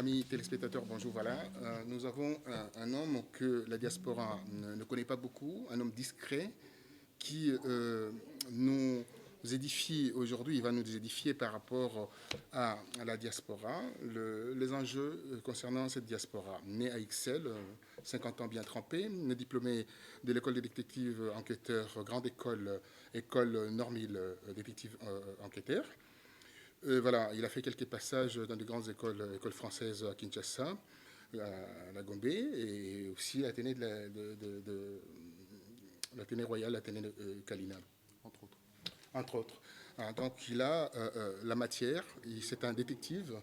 Amis téléspectateurs, bonjour. Voilà, nous avons un homme que la diaspora ne connaît pas beaucoup, un homme discret qui nous édifie aujourd'hui. Il va nous édifier par rapport à la diaspora, les enjeux concernant cette diaspora. Né à Ixelles, 50 ans bien trempé, diplômé de l'école des détectives enquêteurs, grande école, école Normile détective enquêteur. Voilà, il a fait quelques passages dans de grandes écoles françaises à Kinshasa, à la Gombe, et aussi à l'Athénée l'Athénée royal, l'Athénée Kalina. Entre autres. Entre autres. Donc il a la matière, c'est un détective,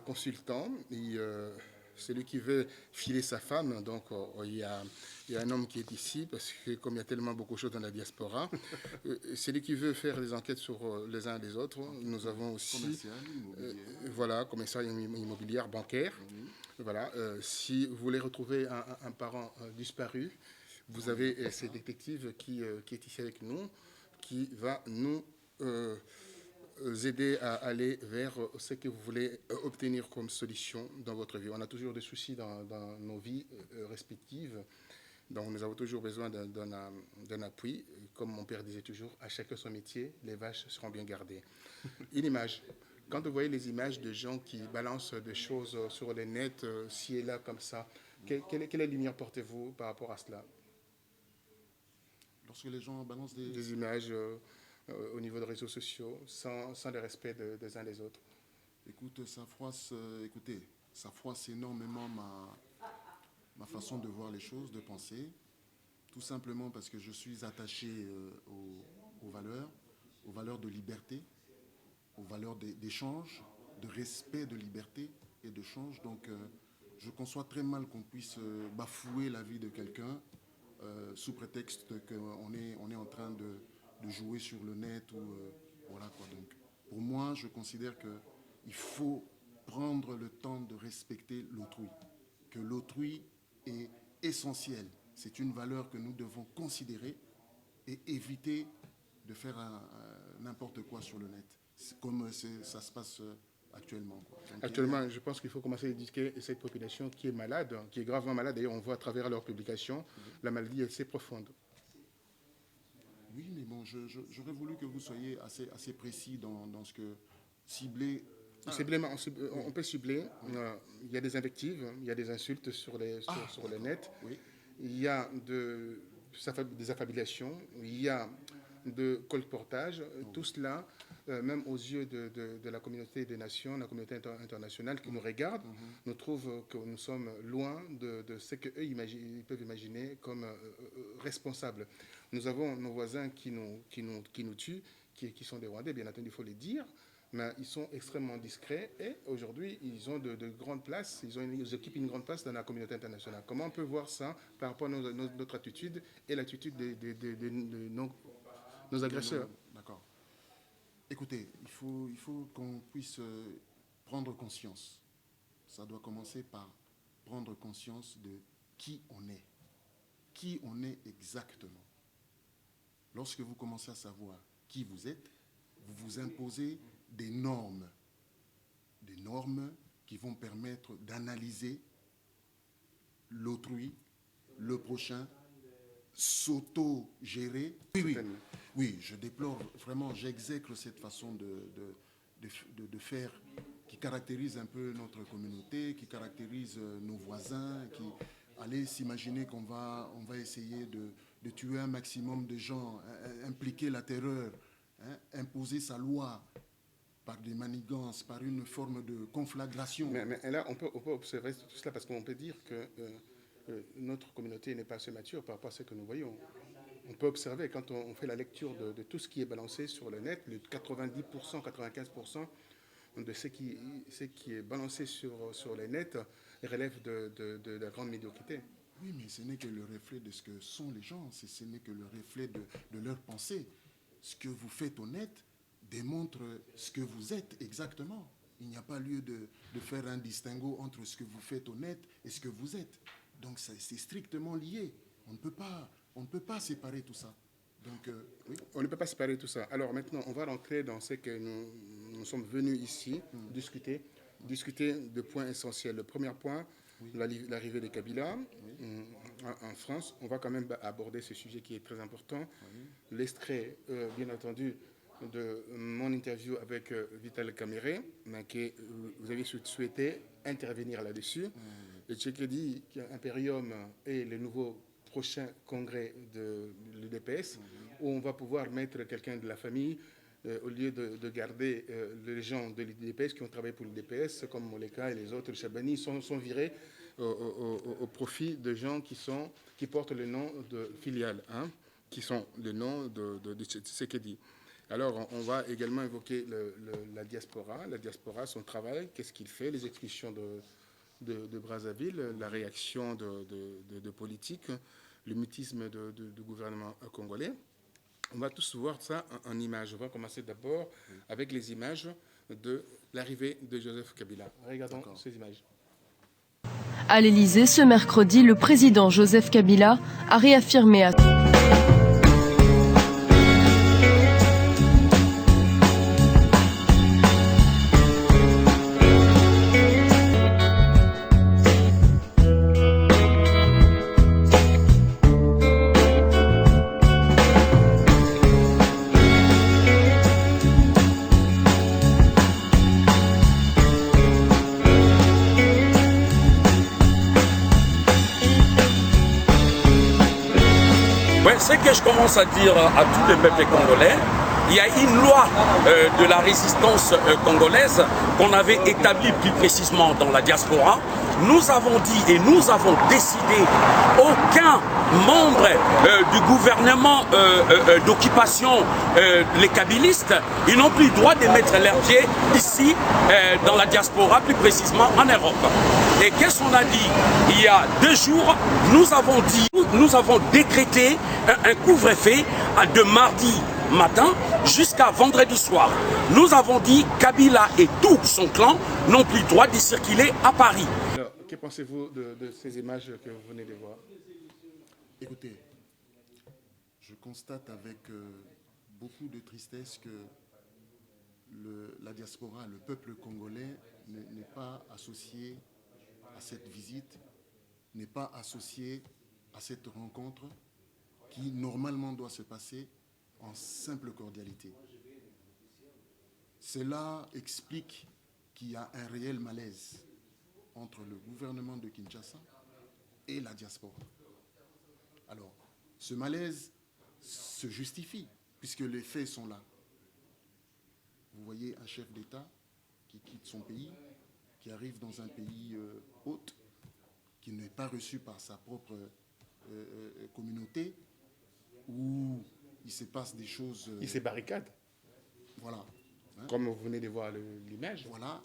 consultant, c'est lui qui veut filer sa femme, donc il y a un homme qui est ici, parce que comme il y a tellement beaucoup de choses dans la diaspora, c'est lui qui veut faire des enquêtes sur les uns et les autres. Nous avons aussi... Commercial, immobilier. Voilà, commercial immobilière, bancaire. Voilà, si vous voulez retrouver un parent disparu, vous avez ce détective qui est ici avec nous, qui va nous aider à aller vers ce que vous voulez obtenir comme solution dans votre vie. On a toujours des soucis dans nos vies respectives, donc nous avons toujours besoin d'un appui. Comme mon père disait toujours, à chacun son métier, les vaches seront bien gardées. Une image. Quand vous voyez les images de gens qui balancent des choses sur les nets, ci et là, comme ça, quelle lumière portez-vous par rapport à cela? Lorsque les gens balancent des images au niveau des réseaux sociaux, sans le respect des uns des autres. Écoute, écoutez, ça froisse énormément ma façon de voir les choses, de penser, tout simplement parce que je suis attaché aux valeurs de liberté, aux valeurs d'échange, de respect, de liberté et d'échange. Donc, je conçois très mal qu'on puisse bafouer la vie de quelqu'un sous prétexte qu'on est en train de jouer sur le net ou voilà quoi. Donc, pour moi, je considère qu'il faut prendre le temps de respecter l'autrui, que l'autrui est essentiel. C'est une valeur que nous devons considérer et éviter de faire n'importe quoi sur le net, comme ça se passe actuellement. Quoi. Donc, actuellement, je pense qu'il faut commencer à éduquer cette population qui est malade, qui est gravement malade. D'ailleurs, on voit à travers leurs publications, la maladie est assez profonde. Oui, mais bon, j'aurais voulu que vous soyez assez précis dans ce que cibler. On peut cibler. Il y a des invectives, il y a des insultes sur les net. Oui. Il y a des affabulations, il y a de colportage. Tout cela, même aux yeux de la communauté des nations, la communauté internationale qui nous regarde, nous trouve que nous sommes loin de ce qu'eux ils peuvent imaginer comme responsables. Nous avons nos voisins qui nous tuent, qui sont des Rwandais, bien entendu, il faut les dire, mais ils sont extrêmement discrets et aujourd'hui, ils ont de grandes places, ils occupent une grande place dans la communauté internationale. Comment on peut voir ça par rapport à notre attitude et l'attitude de nos agresseurs? D'accord. Écoutez, il faut qu'on puisse prendre conscience. Ça doit commencer par prendre conscience de qui on est. Qui on est exactement. Lorsque vous commencez à savoir qui vous êtes, vous vous imposez des normes qui vont permettre d'analyser l'autrui, le prochain, s'auto-gérer. Oui, je déplore vraiment, j'exècre cette façon de faire qui caractérise un peu notre communauté, qui caractérise nos voisins, qui allez s'imaginer qu'on va essayer de tuer un maximum de gens, impliquer la terreur, imposer sa loi par des manigances, par une forme de conflagration. Mais là, on peut observer tout cela parce qu'on peut dire que notre communauté n'est pas assez mature par rapport à ce que nous voyons. On peut observer quand on fait la lecture de tout ce qui est balancé sur le net, le 90%, 95% de ce qui est balancé sur les nets relève de la grande médiocrité. Oui, mais ce n'est que le reflet de ce que sont les gens, ce n'est que le reflet de leur pensée. Ce que vous faites au net démontre ce que vous êtes exactement. Il n'y a pas lieu de faire un distinguo entre ce que vous faites au net et ce que vous êtes. Donc c'est strictement lié. On ne peut pas séparer tout ça. Donc, oui. On ne peut pas séparer tout ça. Alors maintenant, on va rentrer dans ce que nous sommes venus ici discuter. discuter de points essentiels. Le premier point, l'arrivée de Kabila en France. On va quand même aborder ce sujet qui est très important. L'extrait, bien entendu, de mon interview avec Vital Kamere, que vous avez souhaité intervenir là-dessus. Et Tchékédi, Imperium et le nouveau prochain congrès de l'UDPS, où on va pouvoir mettre quelqu'un de la famille au lieu de garder les gens de l'UDPS qui ont travaillé pour l'UDPS, comme Moleka et les autres, Chabani, sont virés au profit de gens qui portent le nom de filiale, qui sont le nom de Tshisekedi. Alors, on va également évoquer la diaspora, son travail, qu'est-ce qu'il fait, les expulsions de Brazzaville, la réaction de politique, le mutisme du gouvernement congolais. On va tous voir ça en images. On va commencer d'abord avec les images de l'arrivée de Joseph Kabila. Regardons ces images. À l'Élysée, ce mercredi, le président Joseph Kabila a réaffirmé à Ce que je commence à dire à tous les peuples congolais, il y a une loi de la résistance congolaise qu'on avait établie plus précisément dans la diaspora. Nous avons dit et nous avons décidé aucun membre du gouvernement d'occupation, les kabylistes, ils n'ont plus le droit de mettre leurs pieds ici dans la diaspora, plus précisément en Europe. Et qu'est-ce qu'on a dit? Il y a 2 jours, nous avons décrété un couvre-feu de mardi matin jusqu'à vendredi soir. Nous avons dit Kabila et tout son clan n'ont plus le droit de circuler à Paris. Alors, que pensez-vous de ces images que vous venez de voir? Écoutez, je constate avec beaucoup de tristesse que la diaspora, le peuple congolais n'est pas associé à cette visite, n'est pas associé à cette rencontre qui normalement doit se passer en simple cordialité. Cela explique qu'il y a un réel malaise entre le gouvernement de Kinshasa et la diaspora. Alors, ce malaise se justifie puisque les faits sont là. Vous voyez un chef d'État qui quitte son pays, qui arrive dans un pays hôte, qui n'est pas reçu par sa propre communauté, où il se passe des choses... Il se barricade. Voilà. Comme vous venez de voir l'image. Voilà.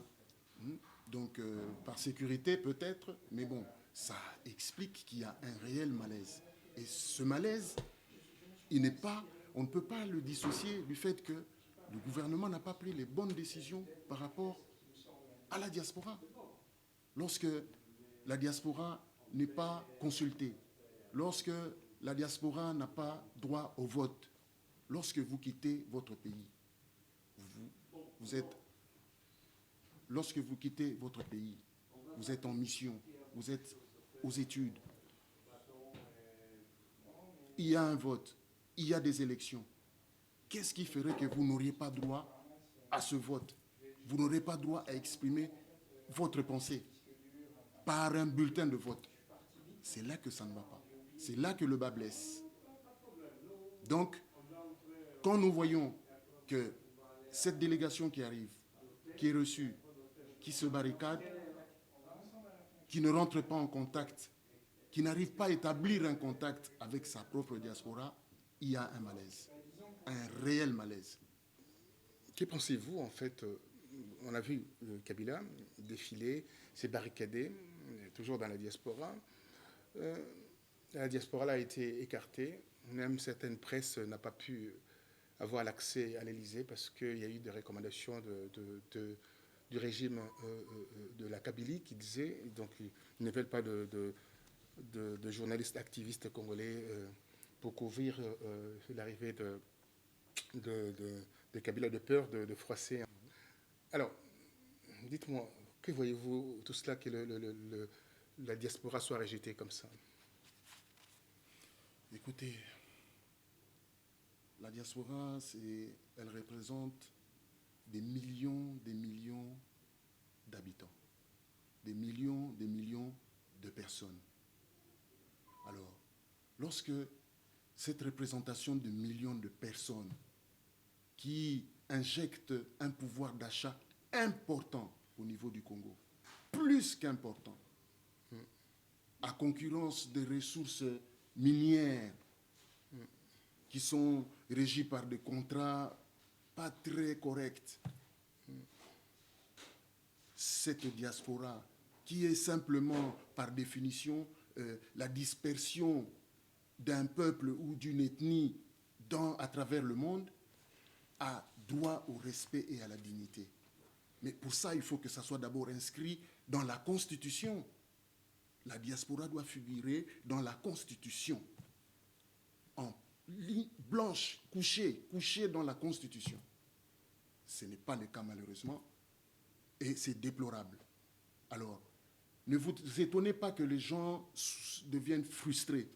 Donc, par sécurité peut-être, mais bon, ça explique qu'il y a un réel malaise. Et ce malaise, on ne peut pas le dissocier du fait que le gouvernement n'a pas pris les bonnes décisions par rapport à la diaspora. Lorsque la diaspora n'est pas consultée, lorsque la diaspora n'a pas droit au vote, lorsque vous quittez votre pays, lorsque vous quittez votre pays, vous êtes en mission, vous êtes aux études, il y a un vote, il y a des élections. Qu'est-ce qui ferait que vous n'auriez pas droit à ce vote? Vous n'aurez pas droit à exprimer votre pensée par un bulletin de vote. C'est là que ça ne va pas. C'est là que le bas blesse. Donc, quand nous voyons que cette délégation qui arrive, qui est reçue, qui se barricade, qui ne rentre pas en contact, qui n'arrive pas à établir un contact avec sa propre diaspora, il y a un malaise, un réel malaise. Que pensez-vous, en fait? On a vu Kabila défiler, s'est barricadé, toujours dans la diaspora. La diaspora a été écartée. Même certaines presses n'a pas pu avoir l'accès à l'Élysée parce qu'il y a eu des recommandations du régime de la Kabylie qui disait, donc ils ne veulent pas de journalistes activistes congolais pour couvrir l'arrivée de Kabila, de peur de froisser. Alors, dites-moi, que voyez-vous tout cela, que la diaspora soit rejetée comme ça? Écoutez, la diaspora, elle représente des millions d'habitants, des millions de personnes. Alors, lorsque cette représentation de millions de personnes qui injectent un pouvoir d'achat important au niveau du Congo, plus qu'important, à concurrence des ressources minières qui sont régies par des contrats pas très corrects, cette diaspora qui est simplement, par définition, la dispersion d'un peuple ou d'une ethnie à travers le monde, a droit au respect et à la dignité. Mais pour ça, il faut que ça soit d'abord inscrit dans la Constitution. La diaspora doit figurer dans la Constitution, en ligne blanche, couchée dans la Constitution. Ce n'est pas le cas malheureusement, et c'est déplorable. Alors, ne vous étonnez pas que les gens deviennent frustrés,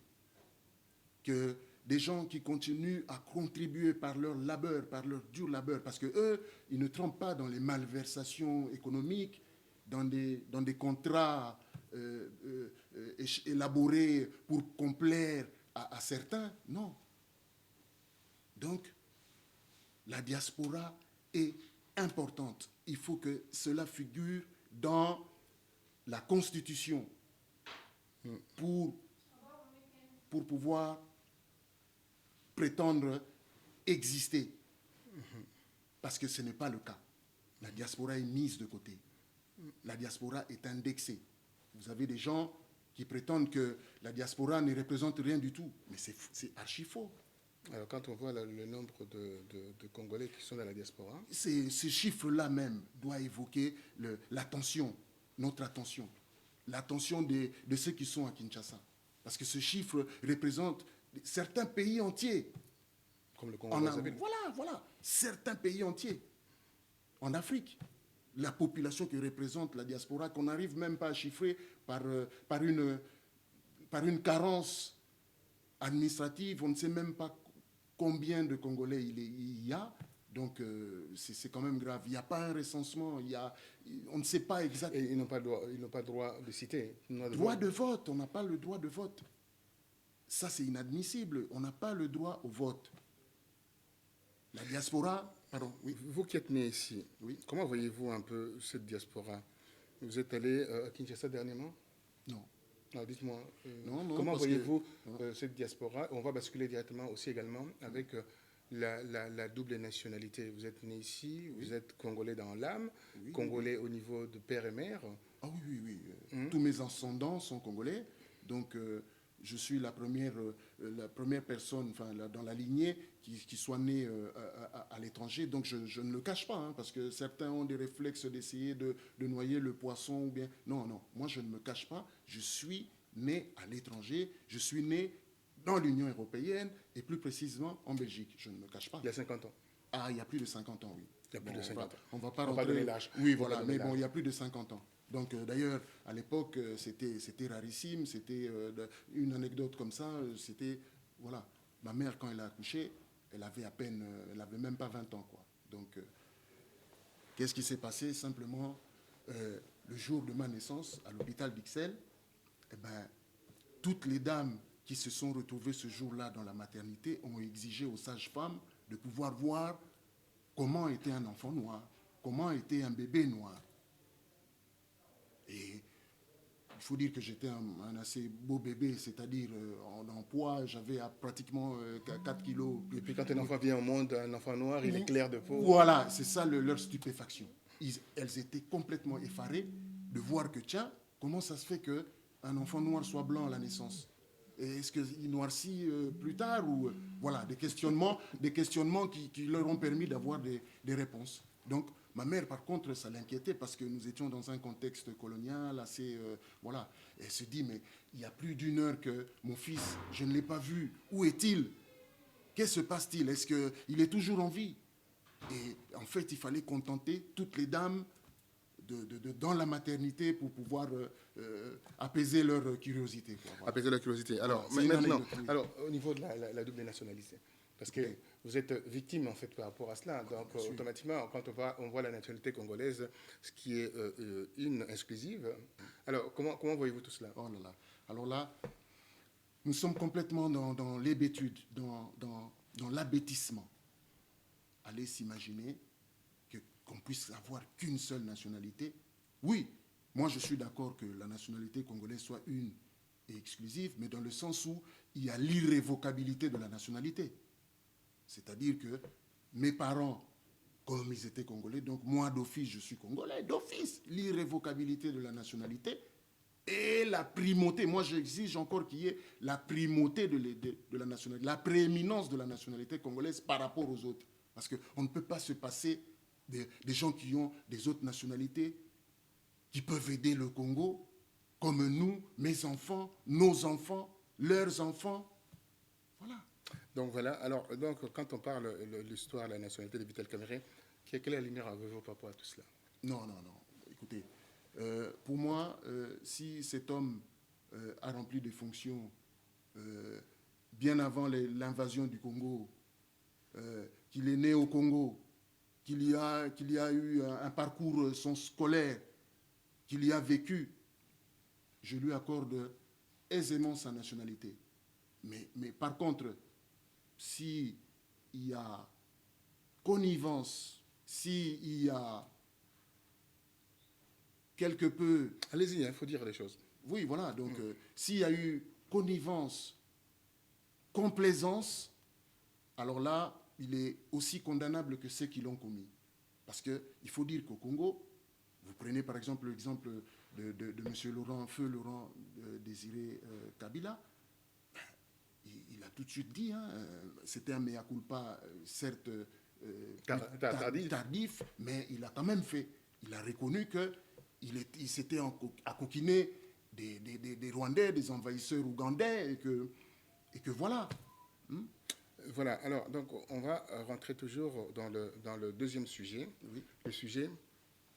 que des gens qui continuent à contribuer par leur labeur, par leur dur labeur, parce qu'eux, ils ne trempent pas dans les malversations économiques, dans des contrats élaborés pour complaire à certains, non. Donc, la diaspora est importante. Il faut que cela figure dans la Constitution pour pouvoir prétendre exister. Parce que ce n'est pas le cas. La diaspora est mise de côté. La diaspora est indexée. Vous avez des gens qui prétendent que la diaspora ne représente rien du tout. Mais c'est archi faux. Alors, quand on voit le nombre de Congolais qui sont dans la diaspora... Ces chiffres-là même doivent évoquer l'attention, notre attention. L'attention de ceux qui sont à Kinshasa. Parce que ce chiffre représente certains pays entiers. Comme le Congo. Voilà. Certains pays entiers. En Afrique, la population que représente la diaspora, qu'on n'arrive même pas à chiffrer par une carence administrative, on ne sait même pas combien de Congolais il y a. Donc, c'est quand même grave. Il n'y a pas un recensement, on ne sait pas exactement. Et ils n'ont pas le droit de citer. Droit de vote, on n'a pas le droit de vote. Ça, c'est inadmissible. On n'a pas le droit au vote. La diaspora, pardon, oui. Vous qui êtes né ici, oui. Comment voyez-vous un peu cette diaspora? Vous êtes allé à Kinshasa dernièrement? Non. Alors, dites-moi, non, comment voyez-vous cette diaspora? On va basculer directement aussi également avec la double nationalité. Vous êtes né ici, vous êtes Congolais dans l'âme, Congolais au niveau de père et mère. Ah oui. Tous mes ascendants sont Congolais, donc je suis la première personne, dans la lignée qui soit née à l'étranger. Donc je ne le cache pas, parce que certains ont des réflexes d'essayer de noyer le poisson ou bien. Non, moi je ne me cache pas. Je suis né à l'étranger. Je suis né dans l'Union européenne et plus précisément en Belgique. Je ne me cache pas. Il y a 50 ans. Ah, il y a plus de 50 ans, oui. Il y a plus de 50 ans. On ne va pas rentrer... donner l'âge. Oui, voilà, mais bon, il y a plus de 50 ans. Donc, d'ailleurs, à l'époque, c'était rarissime. C'était une anecdote comme ça. C'était, voilà, ma mère, quand elle a accouché, elle avait même pas 20 ans, quoi. Donc, qu'est-ce qui s'est passé? Simplement, le jour de ma naissance, à l'hôpital d'Ixelles, toutes les dames qui se sont retrouvées ce jour-là dans la maternité ont exigé aux sages-femmes de pouvoir voir comment était un enfant noir, comment était un bébé noir. Et il faut dire que j'étais un assez beau bébé, c'est-à-dire en poids, j'avais pratiquement 4 kilos. Et puis quand un enfant vient au monde, un enfant noir, il est clair de peau. Voilà, c'est ça leur stupéfaction. Elles étaient complètement effarées de voir que, tiens, comment ça se fait qu'un enfant noir soit blanc à la naissance? Est-ce qu'il noircit plus tard ou voilà, des questionnements qui leur ont permis d'avoir des réponses. Donc, ma mère, par contre, ça l'inquiétait parce que nous étions dans un contexte colonial assez... voilà. Et elle se dit, mais il y a plus d'1 heure que mon fils, je ne l'ai pas vu. Où est-il? Qu'est-ce qui se passe-t-il? Est-ce qu'il est toujours en vie? Et en fait, il fallait contenter toutes les dames dans la maternité pour pouvoir apaiser leur curiosité. Quoi, voilà. Apaiser la curiosité. Alors, Voilà, maintenant, oui. alors, au niveau de la double nationalité, parce que vous êtes victime, en fait, par rapport à cela. Donc, automatiquement, quand on voit la nationalité congolaise, ce qui est une exclusive, alors, comment voyez-vous tout cela? Oh là là. Alors là, nous sommes complètement dans l'hébétude, dans l'abêtissement. Allez s'imaginer qu'on puisse avoir qu'une seule nationalité. Oui, moi je suis d'accord que la nationalité congolaise soit une et exclusive, mais dans le sens où il y a l'irrévocabilité de la nationalité. C'est-à-dire que mes parents, comme ils étaient congolais, donc moi d'office je suis congolais, d'office, l'irrévocabilité de la nationalité et la primauté. Moi j'exige encore qu'il y ait la primauté de la nationalité, la prééminence de la nationalité congolaise par rapport aux autres. Parce qu'on ne peut pas se passer des gens qui ont des autres nationalités, qui peuvent aider le Congo, comme nous, mes enfants, nos enfants, leurs enfants. Voilà. Donc, voilà. Alors, donc, quand on parle de l'histoire de la nationalité de Vital Kamerhe, quelle est la lumière avez-vous par rapport à tout cela? Non. Écoutez, pour moi, si cet homme a rempli des fonctions bien avant l'invasion du Congo, qu'il est né au Congo, qu'il y a eu un parcours scolaire, qu'il y a vécu, je lui accorde aisément sa nationalité. Mais par contre, s'il y a connivence, s'il y a quelque peu... Allez-y, il faut dire les choses. Oui, voilà. Donc, s'il y a eu connivence, complaisance, alors là, il est aussi condamnable que ceux qui l'ont commis. Parce qu'il faut dire qu'au Congo, vous prenez par exemple l'exemple de M. Feu Laurent Désiré Kabila, il a tout de suite dit, c'était un mea culpa, certes tardif, mais il a quand même fait. Il a reconnu qu'il s'était accoquiné des Rwandais, des envahisseurs ougandais, et que voilà. Voilà, alors donc on va rentrer toujours dans le deuxième sujet. Oui. Le sujet,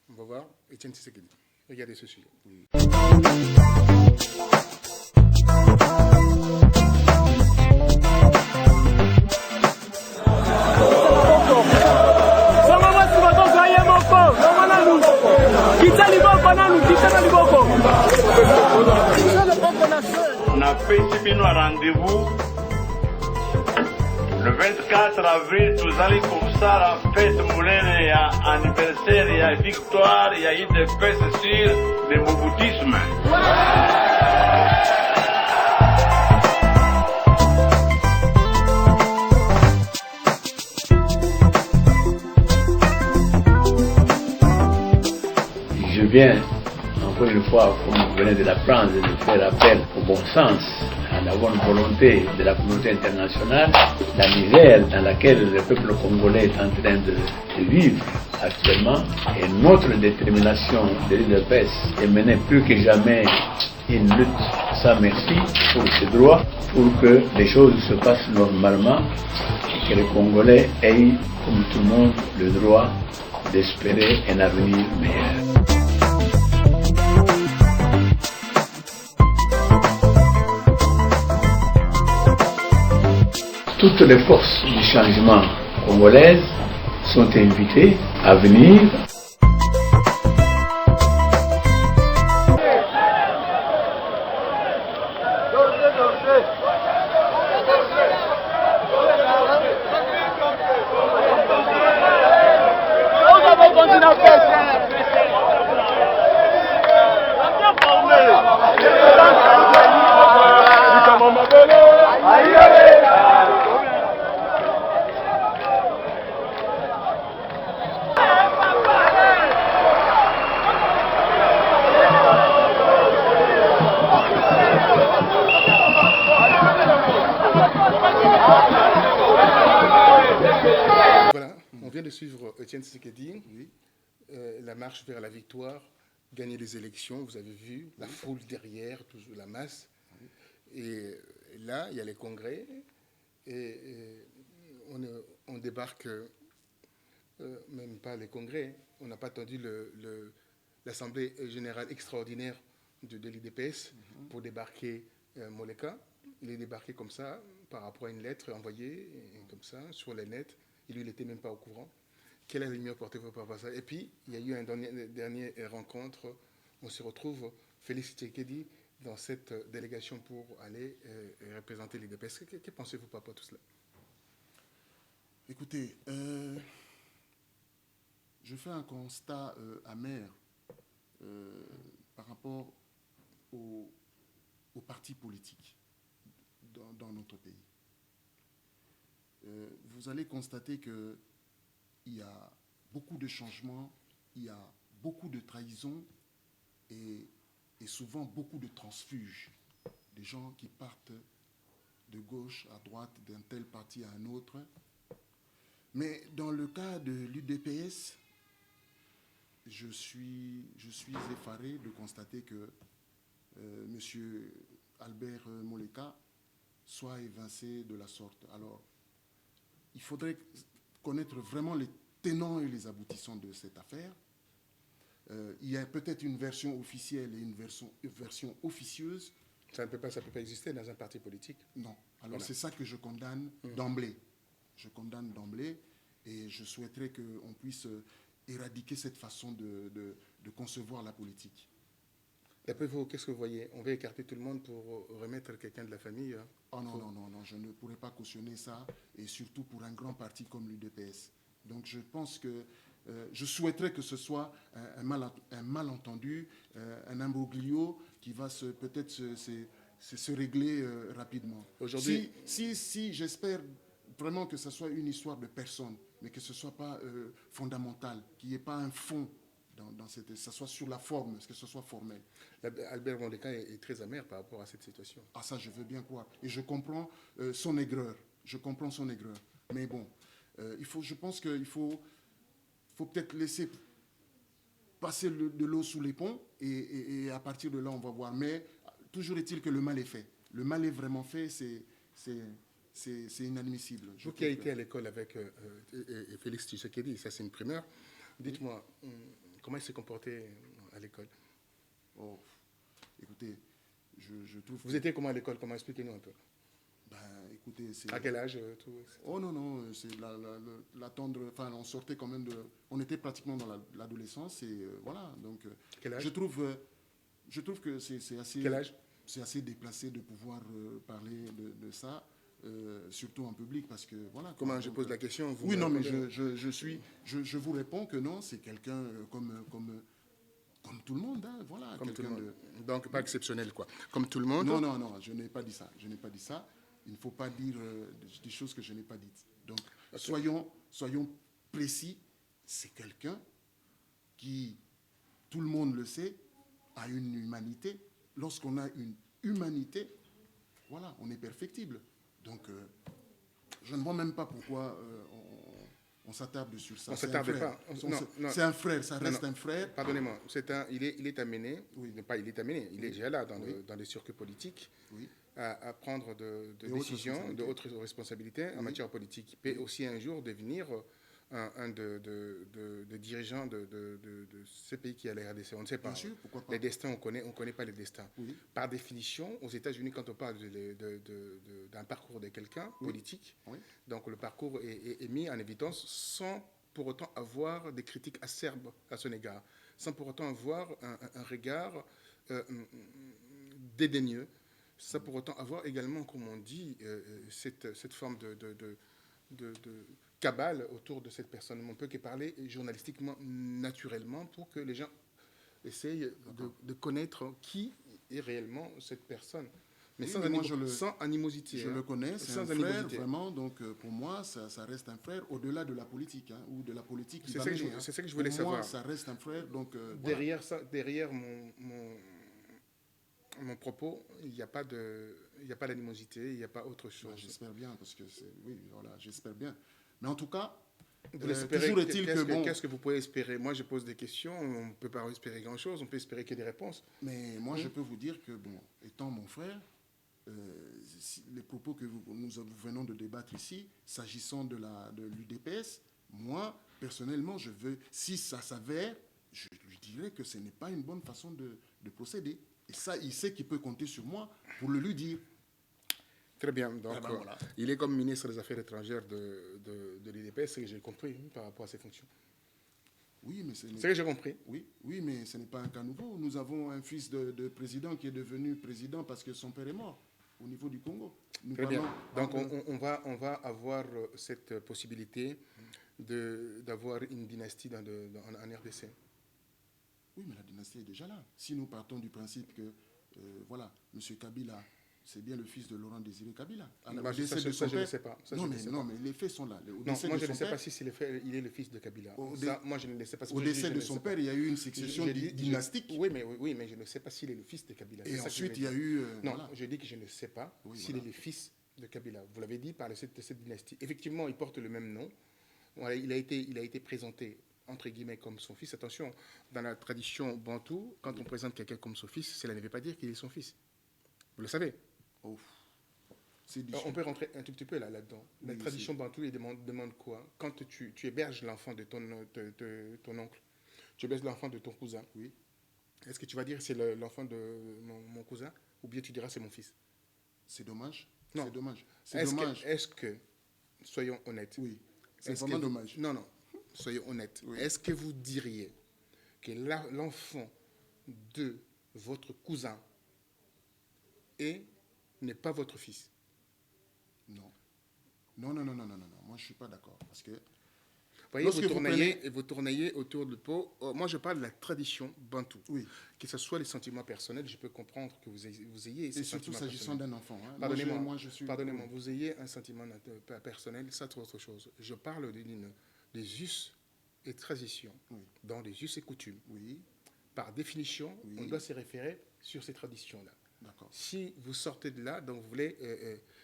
on va voir Étienne Tshisekedi. Regardez ce sujet. Oui. On a fait un rendez-vous le 24 avril, tuzali kusala fête mulele ya anniversaire ya victoire ya UDPS sur le moboutisme. Je viens, encore une fois, comme vous venez de l'apprendre, de faire appel au bon sens, à la bonne volonté de la communauté internationale. La misère dans laquelle le peuple congolais est en train de vivre actuellement, et notre détermination de l'UDPS est mener plus que jamais une lutte sans merci pour ces droits, pour que les choses se passent normalement et que les Congolais aient, comme tout le monde, le droit d'espérer un avenir meilleur. Toutes les forces du changement congolaises sont invitées à venir. De suivre Étienne Tshisekedi, oui. La marche vers la victoire, gagner les élections, vous avez vu, la foule derrière, toujours la masse. Oui. Et là, il y a les congrès, et on débarque, même pas les congrès, on n'a pas attendu l'Assemblée générale extraordinaire de l'UDPS pour débarquer Moleka. Il est débarqué comme ça, par rapport à une lettre envoyée, comme ça, sur les nets. Et lui, il n'était même pas au courant. Quelle est la lumière portée par rapport à ça? Et puis, il y a eu une dernière rencontre. On se retrouve, Félix Tshisekedi, dans cette délégation pour aller représenter l'UDPS. Que pensez-vous par rapport à tout cela? Écoutez, je fais un constat amer par rapport aux partis politiques dans notre pays. Vous allez constater qu'il y a beaucoup de changements, il y a beaucoup de trahisons et souvent beaucoup de transfuges. Des gens qui partent de gauche à droite, d'un tel parti à un autre. Mais dans le cas de l'UDPS, je suis effaré de constater que M. Albert Moleka soit évincé de la sorte. Alors, il faudrait connaître vraiment les tenants et les aboutissants de cette affaire. Il y a peut-être une version officielle et une version officieuse. Ça ne peut pas exister dans un parti politique. Non. Alors Voilà. c'est ça que je condamne d'emblée. Je condamne d'emblée et je souhaiterais qu'on puisse éradiquer cette façon de concevoir la politique. D'après vous, qu'est-ce que vous voyez? On veut écarter tout le monde pour remettre quelqu'un de la famille? Oh non, non, non, non, je ne pourrais pas cautionner ça, et surtout pour un grand parti comme l'UDPS. Donc je pense que je souhaiterais que ce soit un malentendu, un imbroglio qui va peut-être se régler rapidement. Aujourd'hui, si j'espère vraiment que ce soit une histoire de personne, mais que ce ne soit pas fondamental, qu'il n'y ait pas un fond dans cette, que ce soit sur la forme, que ce soit formel. Albert Moleka est très amer par rapport à cette situation. Ah ça, je veux bien croire. Et je comprends son aigreur. Je comprends son aigreur. Mais bon, je pense qu'il faut peut-être laisser passer de l'eau sous les ponts et à partir de là, on va voir. Mais toujours est-il que le mal est fait. Le mal est vraiment fait, c'est inadmissible. Vous qui avez été à l'école avec Félix Tshisekedi, ça c'est une primeur, dites-moi, comment il s'est comporté à l'école? Oh, écoutez, je trouve... Vous étiez comment à l'école? Comment? Expliquez-nous un peu. Ben, écoutez, c'est... À quel âge tout, Oh non, non, c'est la tendre... Enfin, on sortait quand même de... On était pratiquement dans l'adolescence et voilà, donc... Quel âge? Je trouve que c'est assez... Quel âge? C'est assez déplacé de pouvoir parler de ça, surtout en public, parce que voilà... Comment je pose la question? Vous oui, non, mais répondez. je vous réponds que non, c'est quelqu'un comme tout le monde, hein, voilà. Comme tout le monde. De... Donc pas exceptionnel, quoi. Comme tout le monde. Non, non, non, je n'ai pas dit ça. Je n'ai pas dit ça. Il ne faut pas dire des choses que je n'ai pas dites. Donc, soyons précis. C'est quelqu'un qui, tout le monde le sait, a une humanité. Lorsqu'on a une humanité, voilà, on est perfectible. Donc, je ne vois même pas pourquoi on s'attarde sur ça. On ne s'attarde pas. C'est un frère, ça reste un frère. Pardonnez-moi, il est amené, oui. Il est déjà là dans les circuits politiques, oui. à prendre de décisions, de hautes responsabilités en matière politique. Il peut aussi un jour devenir un de dirigeants de ce pays qui est la RDC. On ne sait pas. Bien sûr, pourquoi pas. Les destins, on ne connaît pas les destins. Oui. Par définition, aux États-Unis, quand on parle d'un parcours de quelqu'un politique, oui. donc le parcours est mis en évidence sans pour autant avoir des critiques acerbes à son égard, sans pour autant avoir un regard dédaigneux, sans pour autant avoir également, comme on dit, cette forme de cabale autour de cette personne. On ne peut que parler journalistiquement, naturellement, pour que les gens essayent de connaître qui est réellement cette personne. Mais oui, sans animosité. Je le connais, c'est sans un frère, animosité. vraiment. Donc, pour moi, ça reste un frère au-delà de la politique, hein, ou de la politique qui va C'est mener. ça que je voulais pour savoir. Moi, ça reste un frère. Donc, derrière mon propos, il n'y a pas d'animosité, il n'y a pas autre chose. J'espère bien, parce que oui, voilà, j'espère bien. Mais en tout cas, toujours est-il que bon... Qu'est-ce que vous pouvez espérer? Moi, je pose des questions, on ne peut pas espérer grand-chose, on peut espérer qu'il y ait des réponses. Mais moi, je peux vous dire que, bon, étant mon frère, les propos que nous venons de débattre ici, s'agissant de l'UDPS, moi, personnellement, si ça s'avère, je lui dirais que ce n'est pas une bonne façon de procéder. Et ça, il sait qu'il peut compter sur moi pour le lui dire. Très bien. Donc, Ah ben voilà. il est comme ministre des Affaires étrangères de l'IDPS, c'est que j'ai compris par rapport à ses fonctions. Oui, mais C'est que j'ai compris. Oui, mais ce n'est pas un cas nouveau. Nous avons un fils de président qui est devenu président parce que son père est mort au niveau du Congo. Très bien. Donc, on va avoir cette possibilité d'avoir une dynastie en RDC. Oui, mais la dynastie est déjà là. Si nous partons du principe que, voilà, M. Kabila, c'est bien le fils de Laurent Désiré Kabila. Moi, je ne sais pas. Non, mais les faits sont là. Non, moi, je ne sais pas si il est le fils de Kabila. Moi, je ne le sais pas. Au décès de son père, il y a eu une succession dynastique. Oui, mais je ne sais pas s'il est le fils de Kabila. Et ensuite, il y a eu... Non, voilà. je dis que je ne sais pas s'il est le fils de Kabila. Vous l'avez dit par cette dynastie. Effectivement, il porte le même nom. Voilà, il a été présenté entre guillemets comme son fils. Attention, dans la tradition bantoue, quand on présente quelqu'un comme son fils, cela ne veut pas dire qu'il est son fils. Vous le savez. On peut rentrer un tout petit peu là-dedans. La tradition bantoue, il demande quoi? Quand tu héberges l'enfant de ton oncle, tu héberges l'enfant de ton cousin, oui. Est-ce que tu vas dire c'est l'enfant de mon cousin, ou bien tu diras c'est mon fils? C'est dommage. Non. C'est dommage. Est-ce que, soyons honnêtes. Oui. C'est vraiment dommage. Non, soyons honnêtes. Oui. Est-ce que vous diriez que l'enfant de votre cousin n'est pas votre fils? Non. Non. Moi, je ne suis pas d'accord. Parce que... Vous voyez, vous tournez autour du pot. Moi, je parle de la tradition bantoue. Oui. Que ce soit les sentiments personnels, je peux comprendre que vous ayez ces et surtout s'agissant d'un enfant. Hein. Pardonnez-moi, vous ayez un sentiment personnel, ça c'est autre chose. Je parle des us et traditions, dans les us et coutumes. Oui. Par définition, on doit se référer sur ces traditions-là. D'accord. Si vous sortez de là, donc vous voulez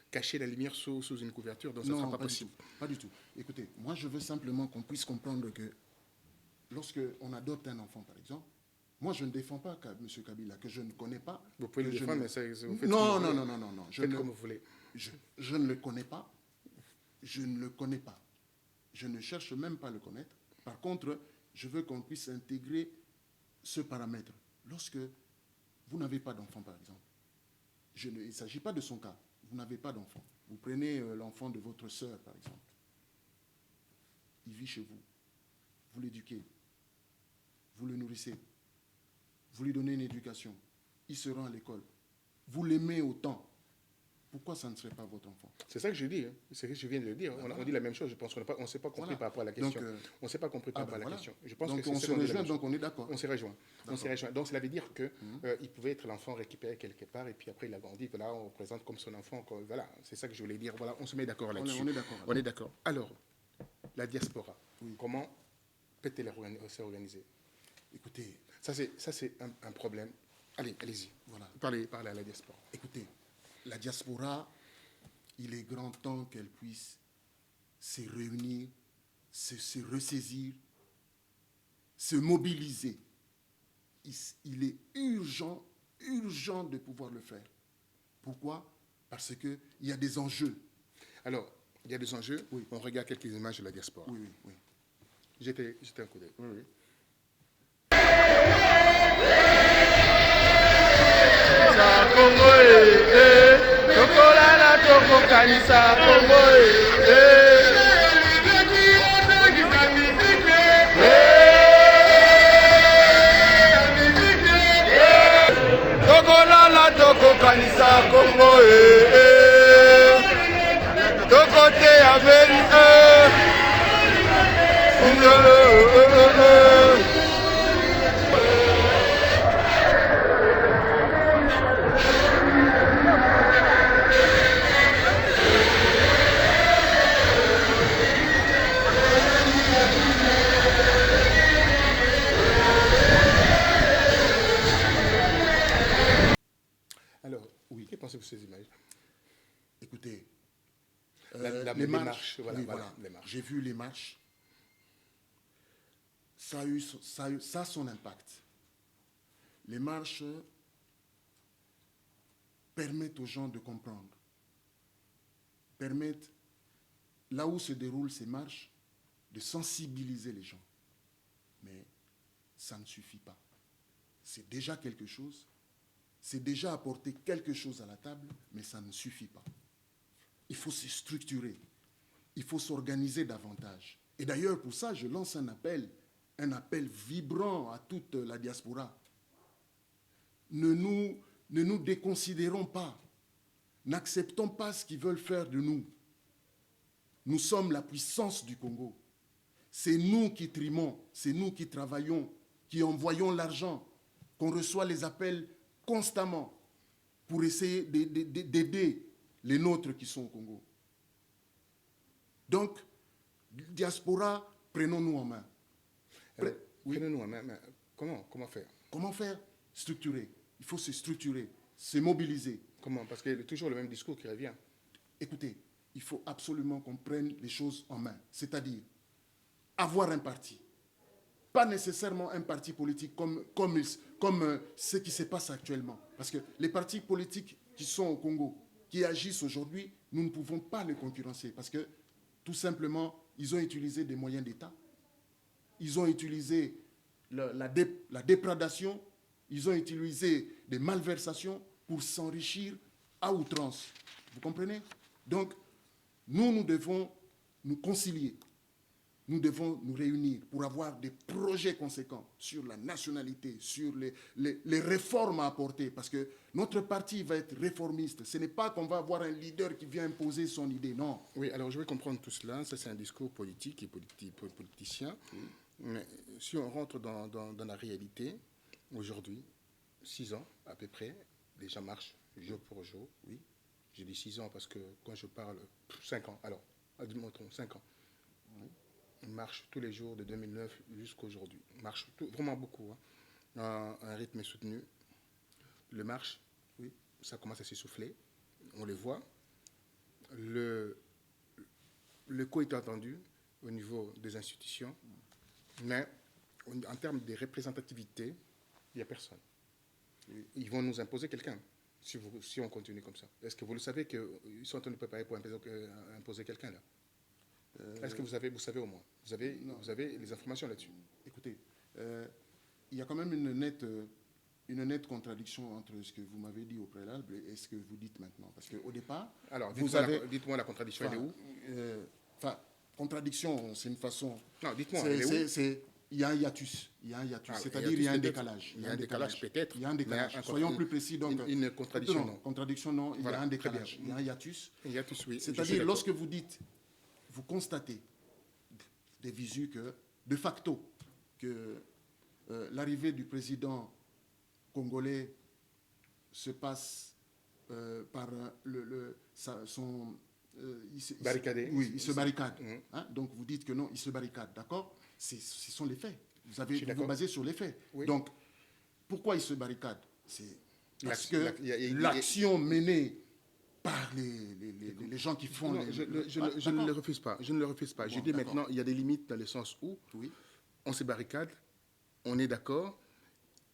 cacher la lumière sous une couverture, donc ça ne sera pas possible. Pas du tout. Écoutez, moi je veux simplement qu'on puisse comprendre que lorsqu'on adopte un enfant, par exemple, moi je ne défends pas M. Kabila, que je ne connais pas. Vous pouvez le défendre, mais vous faites non. comme vous voulez. Je ne le connais pas. Je ne le connais pas. Je ne cherche même pas à le connaître. Par contre, je veux qu'on puisse intégrer ce paramètre. Lorsque vous n'avez pas d'enfant, par exemple, il ne s'agit pas de son cas. Vous n'avez pas d'enfant. Vous prenez l'enfant de votre sœur, par exemple. Il vit chez vous. Vous l'éduquez. Vous le nourrissez. Vous lui donnez une éducation. Il se rend à l'école. Vous l'aimez autant. Pourquoi ça ne serait pas votre enfant? C'est ça que je dis. C'est ce que je viens de le dire. On dit la même chose. Je pense qu'on ne s'est pas compris par rapport à la question. On ne s'est pas compris par rapport à la question. Je pense donc que on se rejoint, donc on est d'accord. On s'est rejoint. Donc cela veut dire qu'il pouvait être l'enfant récupéré quelque part et puis après il a grandi. Voilà, on le présente comme son enfant. Voilà, c'est ça que je voulais dire. Voilà, on se met d'accord là-dessus. On est d'accord. Alors, la diaspora, comment peut-elle s'organiser? Écoutez, ça c'est un problème. Allez-y. Voilà. Parlez à la diaspora. Écoutez, la diaspora, il est grand temps qu'elle puisse se réunir, se ressaisir, se mobiliser. Il est urgent de pouvoir le faire. Pourquoi? Parce qu'il y a des enjeux. Alors, il y a des enjeux. Oui. On regarde quelques images de la diaspora. Oui. J'étais un coup d'œil. Oui. Ces images. Écoutez, les marches. Voilà. J'ai vu les marches. Ça a son impact. Les marches permettent aux gens de comprendre. Permettent, là où se déroulent ces marches, de sensibiliser les gens. Mais ça ne suffit pas. C'est déjà quelque chose, c'est déjà apporter quelque chose à la table, mais ça ne suffit pas. Il faut se structurer, il faut s'organiser davantage. Et d'ailleurs, pour ça, je lance un appel vibrant à toute la diaspora. Ne nous déconsidérons pas, n'acceptons pas ce qu'ils veulent faire de nous. Nous sommes la puissance du Congo. C'est nous qui trimons, c'est nous qui travaillons, qui envoyons l'argent, qu'on reçoit les appels constamment pour essayer d'aider les nôtres qui sont au Congo. Donc, diaspora, prenons-nous en main. Prenons-nous en main. Mais comment faire? Comment faire? Structurer. Il faut se structurer, se mobiliser. Comment? Parce qu'il y a toujours le même discours qui revient. Écoutez, il faut absolument qu'on prenne les choses en main. C'est-à-dire, avoir un parti. Pas nécessairement un parti politique comme ce qui se passe actuellement. Parce que les partis politiques qui sont au Congo, qui agissent aujourd'hui, nous ne pouvons pas les concurrencer. Parce que, tout simplement, ils ont utilisé des moyens d'État. Ils ont utilisé la déprédation. Ils ont utilisé des malversations pour s'enrichir à outrance. Vous comprenez? Donc, nous devons nous concilier. Nous devons nous réunir pour avoir des projets conséquents sur la nationalité, sur les réformes à apporter. Parce que notre parti va être réformiste. Ce n'est pas qu'on va avoir un leader qui vient imposer son idée, non. Oui, alors je vais comprendre tout cela. Ça, c'est un discours politique et politicien. Mais si on rentre dans la réalité, aujourd'hui, 6 ans à peu près, les gens marchent jour pour jour. Oui, j'ai dit 6 ans parce que quand je parle, 5 ans. Alors, admettons 5 ans. Oui. Ils marchent tous les jours de 2009 jusqu'à aujourd'hui. Ils marchent vraiment beaucoup, hein. Un rythme soutenu. Le marche, oui, ça commence à s'essouffler. On le voit. Le coup est entendu au niveau des institutions, mais en termes de représentativité, il n'y a personne. Ils vont nous imposer quelqu'un si on continue comme ça. Est-ce que vous le savez qu'ils sont en train de préparer pour imposer quelqu'un là? Est-ce que vous savez au moins? Vous avez les informations là-dessus? Écoutez, il y a quand même une nette contradiction entre ce que vous m'avez dit au préalable et ce que vous dites maintenant. Parce qu'au départ... Alors, dites-moi la contradiction, elle est où? Contradiction, c'est une façon... Non, dites-moi, elle est où? Il y a un hiatus. C'est-à-dire il y a un décalage. Il y a un décalage peut-être. Il y a un décalage. Soyons plus précis. Donc, une contradiction, non. Contradiction, non. Il y a un décalage. Il y a un hiatus. Un hiatus, oui. C'est-à-dire, lorsque vous dites, vous constatez des visus que, de facto, que l'arrivée du président congolais se passe par barricadé. Oui, il se barricade. Hein? Donc, vous dites que non, il se barricade. D'accord? Ce sont les faits. Vous vous basez sur les faits. Oui. Donc, pourquoi il se barricade? C'est parce que l'action menée par les gens qui font... Non, je ne le refuse pas. Je ne le refuse pas. Bon, je dis maintenant, il y a des limites dans le sens où on se barricade, on est d'accord,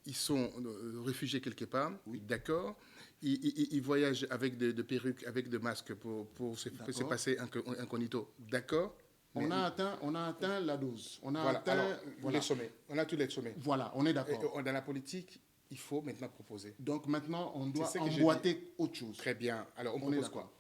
ils sont réfugiés quelque part, d'accord, ils voyagent avec des perruques, avec des masques pour se passer incognito, d'accord. On a atteint la dose. On a atteint les sommets. On a tous les sommets. Voilà, on est d'accord. Dans la politique, il faut maintenant proposer. Donc maintenant, on doit emboîter autre chose. Très bien. Alors on propose quoi?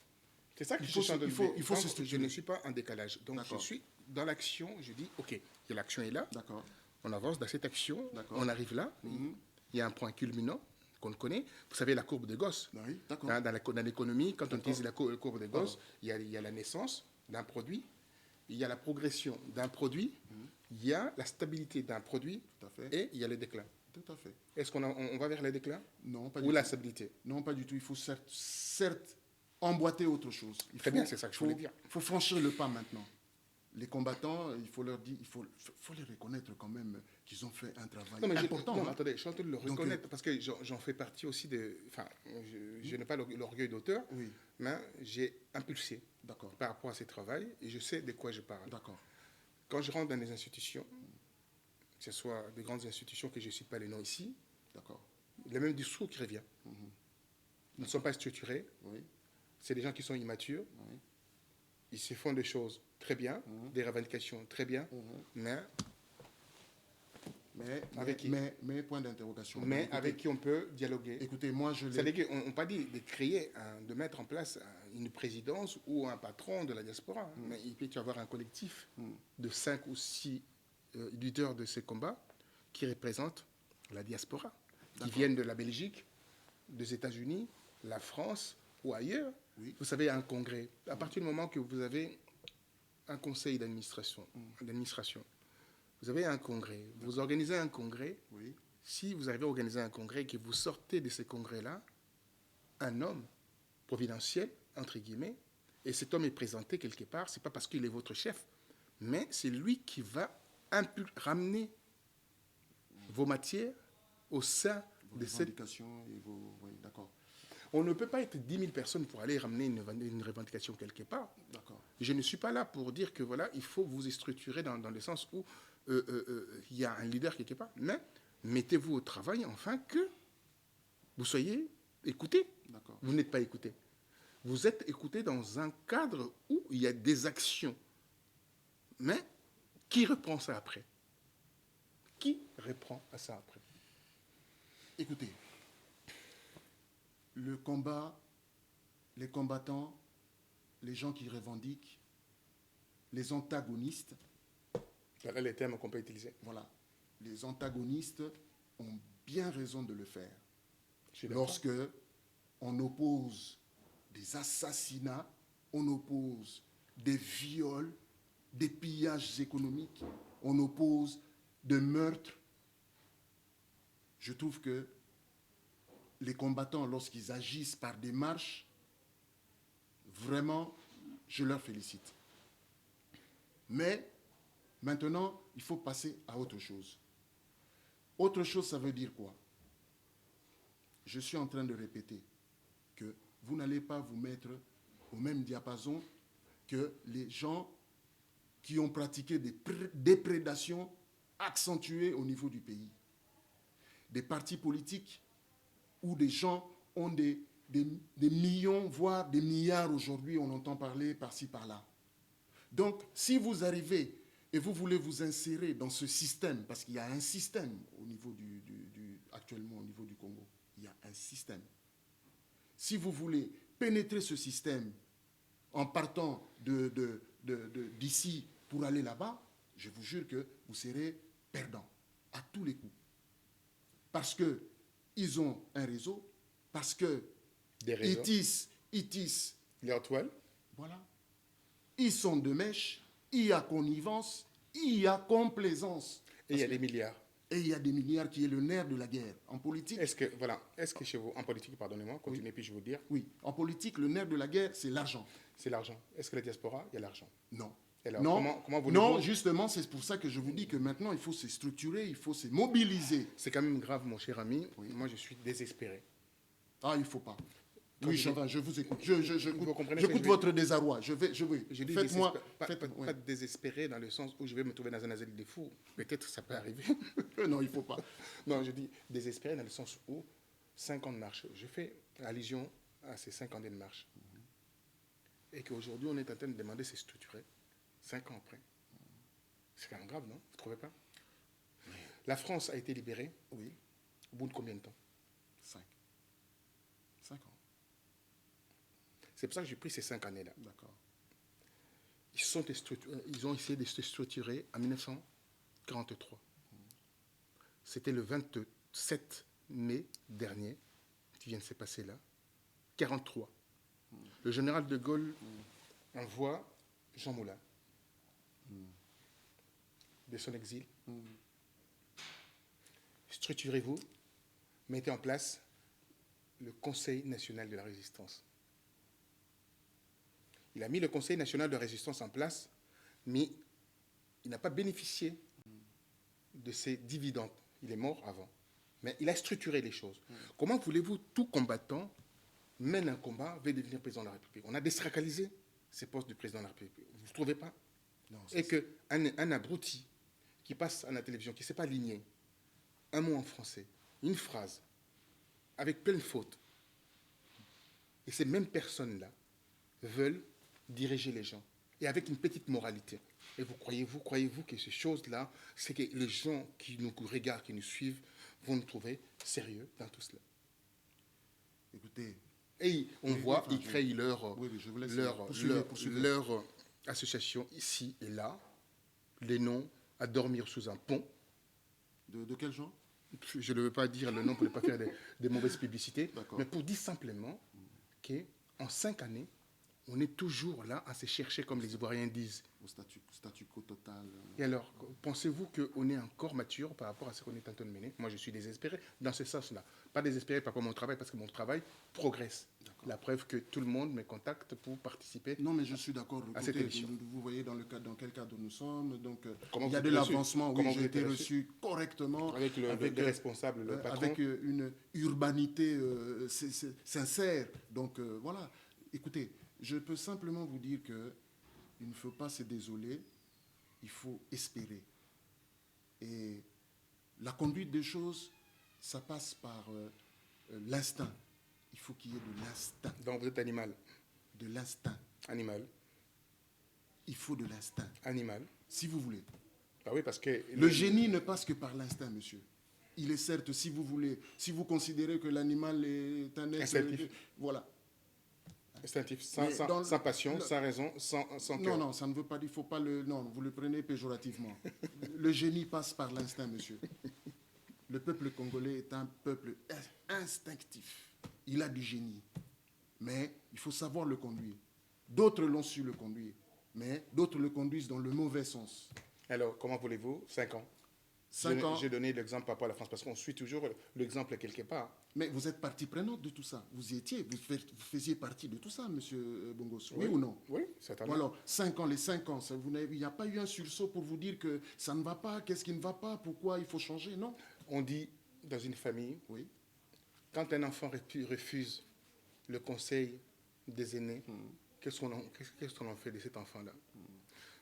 C'est ça que je suis en train de dire. Je ne suis pas en décalage. Donc je suis dans l'action. Je dis, OK, l'action est là. D'accord. On avance dans cette action. On arrive là. Il y a un point culminant qu'on connaît. Vous savez, la courbe de Gauss. Oui, d'accord. Dans l'économie, quand on utilise la courbe de Gauss, il y a la naissance d'un produit. Il y a la progression d'un produit, il y a la stabilité d'un produit et il y a le déclin. Tout à fait. Est-ce qu'on va vers le déclin? Non, pas du tout. Ou la tout. stabilité? Non, pas du tout. Il faut certes emboîter autre chose. Très bien, c'est ça que je voulais dire. Il faut franchir le pas maintenant. Les combattants, il faut leur dire, il faut les reconnaître quand même qu'ils ont fait un travail important. Non, attendez, je suis en train de le reconnaître parce que j'en fais partie aussi de... Enfin, je n'ai pas l'orgueil d'auteur, mais j'ai impulsé par rapport à ce travail et je sais de quoi je parle. D'accord. Quand je rentre dans les institutions, que ce soit des grandes institutions que je ne cite pas les noms ici, le même discours qui revient. Ils ne sont pas structurés. C'est des gens qui sont immatures. Ils se font des choses très bien, des revendications très bien, mais Mais point d'interrogation. Mais Écoutez, avec qui on peut dialoguer. Écoutez, moi je l'ai... C'est-à-dire qu'on n'a pas dit de créer, de mettre en place une présidence ou un patron de la diaspora. Mais il peut y avoir un collectif de 5 ou 6 leaders de ces combats qui représentent la diaspora, qui viennent de la Belgique, des États-Unis, la France ou ailleurs. Oui. Vous savez, un congrès, à partir du moment que vous avez un conseil d'administration, vous avez un congrès, vous organisez un congrès. Oui. Si vous arrivez à organiser un congrès et que vous sortez de ce congrès-là, un homme providentiel, entre guillemets, et cet homme est présenté quelque part, ce n'est pas parce qu'il est votre chef, mais c'est lui qui va ramener vos matières au sein de cette... revendications et vos... Oui, d'accord. On ne peut pas être 10 000 personnes pour aller ramener une revendication quelque part. D'accord. Je ne suis pas là pour dire que voilà, il faut vous structurer dans le sens où il y a un leader quelque part, mais mettez-vous au travail afin que vous soyez écoutés. D'accord. Vous n'êtes pas écoutés. Vous êtes écoutés dans un cadre où il y a des actions. Mais qui reprend ça après? Qui reprend à ça après? Écoutez, le combat, les combattants, les gens qui revendiquent, les antagonistes, Voilà les termes qu'on peut utiliser. voilà, les antagonistes ont bien raison de le faire. Je suis d'accord. Lorsque on oppose des assassinats, on oppose des viols, des pillages économiques, on oppose des meurtres, je trouve que les combattants, lorsqu'ils agissent par des marches, vraiment, je leur félicite. Mais maintenant, il faut passer à autre chose. Autre chose, ça veut dire quoi? Je suis en train de répéter que vous n'allez pas vous mettre au même diapason que les gens qui ont pratiqué des déprédations accentuées au niveau du pays. Des partis politiques où des gens ont des millions, voire des milliards aujourd'hui, on entend parler par-ci, par-là. Donc, si vous arrivez et vous voulez vous insérer dans ce système, parce qu'il y a un système au niveau actuellement au niveau du Congo, il y a un système. Si vous voulez pénétrer ce système en partant d'ici pour aller là-bas, je vous jure que vous serez perdant à tous les coups. Parce qu'ils ont un réseau, parce que ils tissent leur toile. Voilà. Ils sont de mèche, il y a connivence, il y a complaisance. Et il y a des milliards. Et il y a des milliards qui est le nerf de la guerre. En politique... Est-ce que chez vous, en politique, pardonnez-moi, continuez, puis je vais vous dire. Oui, en politique, le nerf de la guerre, c'est l'argent. C'est l'argent. Est-ce que la diaspora, il y a l'argent? Non. Alors, non, comment non, justement, c'est pour ça que je vous dis que maintenant, il faut se structurer, il faut se mobiliser. C'est quand même grave, mon cher ami. Oui. Moi, je suis désespéré. Ah, il ne faut pas. Oui, Chauvin, je vous écoute. J'écoute votre désarroi. Je dis faites-moi... Pas désespéré dans le sens où je vais me trouver dans un asile des fous. Peut-être ça peut arriver. Non, il ne faut pas. Non, je dis désespéré dans le sens où 5 ans de marche. Je fais allusion à ces 5 ans de marche. Et qu'aujourd'hui, on est en train de demander de se structurer 5 ans après. C'est quand même grave, non? Vous ne trouvez pas? La France a été libérée, oui, au bout de combien de temps? 5 ans. C'est pour ça que j'ai pris ces 5 années-là. D'accord. Ils ont essayé de se structurer en 1943. C'était le 27 mai dernier, qui vient de se passer là, 43. Le général de Gaulle envoie Jean Moulin de son exil. Structurez-vous, mettez en place le Conseil national de la résistance. Il a mis le Conseil national de résistance en place, mais il n'a pas bénéficié de ses dividendes. Il est mort avant. Mais il a structuré les choses. Comment voulez-vous, tout combattant mène un combat, veut devenir président de la République? On a déstracalisé ces postes de président de la République. Vous ne trouvez pas? Non. Et qu'un abruti qui passe à la télévision, qui ne sait pas aligner un mot en français, une phrase, avec plein de fautes, et ces mêmes personnes-là veulent diriger les gens. et avec une petite moralité. Et croyez-vous que ces choses-là, c'est que les gens qui nous regardent, qui nous suivent, vont nous trouver sérieux dans tout cela? Écoutez, Et on oui, voit, enfin, ils créent leur, oui, je vous laisse poursuivre. leur association ici et là, les noms à dormir sous un pont. De quel genre? Je ne veux pas dire le nom pour ne pas faire des mauvaises publicités, D'accord. mais pour dire simplement qu'en 5 années, on est toujours là à se chercher, comme les Ivoiriens disent. Au statu quo total. Et alors, pensez-vous qu'on est encore mature par rapport à ce qu'on est en train de mener? Moi, je suis désespéré dans ce sens-là. Pas désespéré par rapport à mon travail, parce que mon travail progresse. La preuve que tout le monde me contacte pour participer. Non, mais je suis d'accord. À cette émission. Vous voyez dans quel cadre nous sommes. Donc, Comment il y a vous de êtes reçu? l'avancement. Oui, Comment j'ai vous été êtes reçu correctement. Avec le responsable, le patron. Avec une urbanité sincère. Donc, voilà. Écoutez, je peux simplement vous dire qu'il ne faut pas se désoler. Il faut espérer. Et la conduite des choses, ça passe par l'instinct. Il faut qu'il y ait de l'instinct. Donc vous êtes animal. De l'instinct. Animal. Il faut de l'instinct. Animal. Si vous voulez. Ah oui, parce que... Le génie ne passe que par l'instinct, monsieur. Il est certes, si vous voulez, si vous considérez que l'animal est un être... Instinctif. Voilà. Instinctif, sans passion, sans raison, sans cœur. Non, ça ne veut pas dire, faut pas le... Non, vous le prenez péjorativement. Le génie passe par l'instinct, monsieur. Le peuple congolais est un peuple instinctif. Il a du génie. Mais il faut savoir le conduire. D'autres l'ont su le conduire. Mais d'autres le conduisent dans le mauvais sens. Alors, comment voulez-vous? 5 ans. 5 ans. J'ai donné l'exemple par rapport à la France, parce qu'on suit toujours l'exemple quelque part. Mais vous êtes partie prenante de tout ça. Vous y étiez, vous faisiez partie de tout ça, monsieur Bongos. Oui ou non? Oui, certainement. Alors, 5 ans, les 5 ans, il n'y a pas eu un sursaut pour vous dire que ça ne va pas, qu'est-ce qui ne va pas, pourquoi il faut changer, non? On dit dans une famille, Oui. quand un enfant refuse le conseil des aînés, qu'est-ce qu'on en fait de cet enfant-là?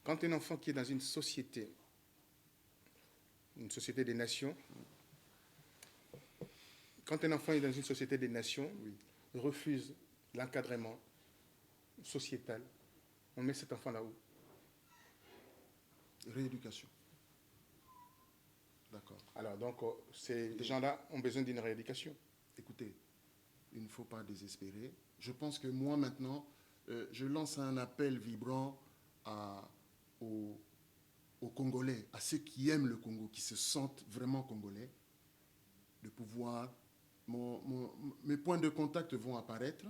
Quand un enfant qui est dans une société des nations, quand un enfant est dans une société des nations, refuse l'encadrement sociétal, on met cet enfant là où? Rééducation. D'accord. Alors donc, ces gens-là ont besoin d'une rééducation. Écoutez, il ne faut pas désespérer. Je pense que moi maintenant, je lance un appel vibrant aux Congolais, à ceux qui aiment le Congo, qui se sentent vraiment congolais, de pouvoir... mes points de contact vont apparaître.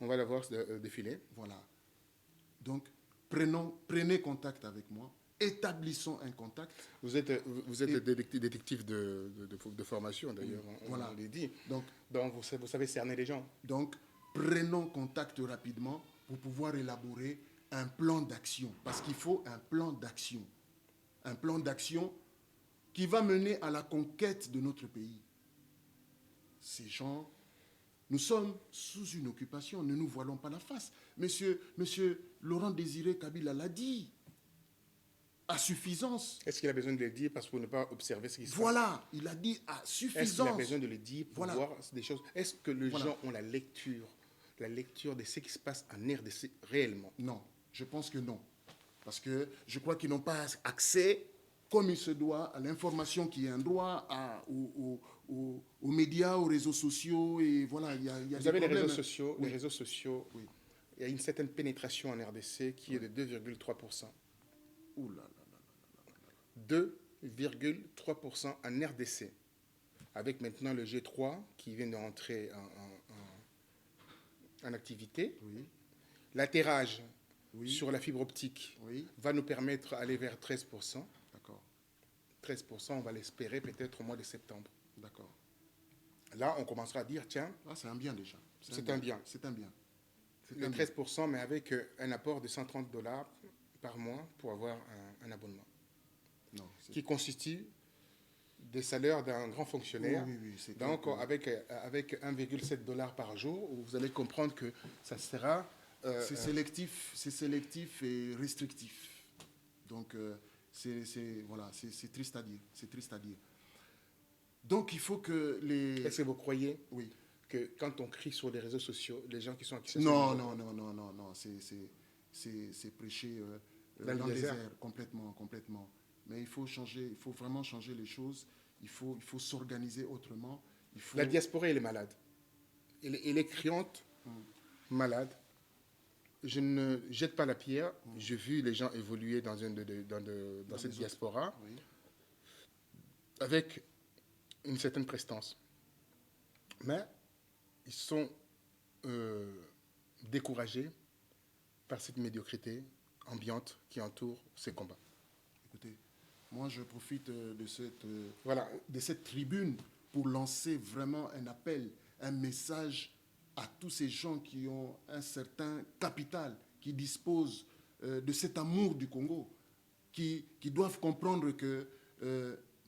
On va la voir défiler. Voilà. Donc, prenez contact avec moi. Établissons un contact. Vous êtes détective de formation, d'ailleurs, voilà. On l'a dit. Donc vous savez cerner les gens. Donc, prenons contact rapidement pour pouvoir élaborer un plan d'action. Parce qu'il faut un plan d'action. Un plan d'action qui va mener à la conquête de notre pays. Ces gens, nous sommes sous une occupation, ne nous voilons pas la face. Monsieur Laurent Désiré Kabila l'a dit. À suffisance. Est-ce qu'il a besoin de le dire parce qu'on ne pas observer ce qui se passe? Voilà, il a dit à suffisance. Est-ce qu'il a besoin de le dire pour voilà. voir des choses? Est-ce que les gens ont la lecture de ce qui se passe en RDC réellement? Non, je pense que non. Parce que je crois qu'ils n'ont pas accès, comme il se doit, à l'information qui est un droit, aux médias, aux réseaux sociaux. Et voilà, il y a Vous avez les problèmes. réseaux sociaux. Oui. Les réseaux sociaux, Oui. il y a une certaine pénétration en RDC qui est de 2,3%. Ouh là là. 2,3% en RDC. Avec maintenant le G3 qui vient de rentrer en activité. Oui. L'atterrage Oui. sur la fibre optique Oui. va nous permettre d'aller vers 13%. D'accord. 13%, on va l'espérer peut-être au mois de septembre. D'accord. Là, on commencera à dire, tiens, Ah, c'est un bien déjà. C'est un bien. C'est un bien. le 13%, mais avec un apport de $130 par mois pour avoir un abonnement. Non, qui constitue des salaires d'un grand fonctionnaire. Oui, donc, avec $1,7 par jour, vous allez comprendre que ça sera... c'est sélectif et restrictif. Donc, voilà, c'est triste à dire. C'est triste à dire. Donc, il faut que les... Est-ce que vous croyez que quand on crie sur les réseaux sociaux, les gens qui sont acquis... Non. c'est prêcher dans dans le le désert. désert, complètement. Mais il faut vraiment changer les choses. Il faut s'organiser autrement. La diaspora, elle est malade. Elle est criante, malade. Je ne jette pas la pierre. J'ai vu les gens évoluer dans cette diaspora avec une certaine prestance. Mais ils sont découragés par cette médiocrité ambiante qui entoure ces combats. Écoutez, moi je profite de de cette tribune pour lancer vraiment un appel, un message à tous ces gens qui ont un certain capital, qui disposent de cet amour du Congo, qui doivent comprendre que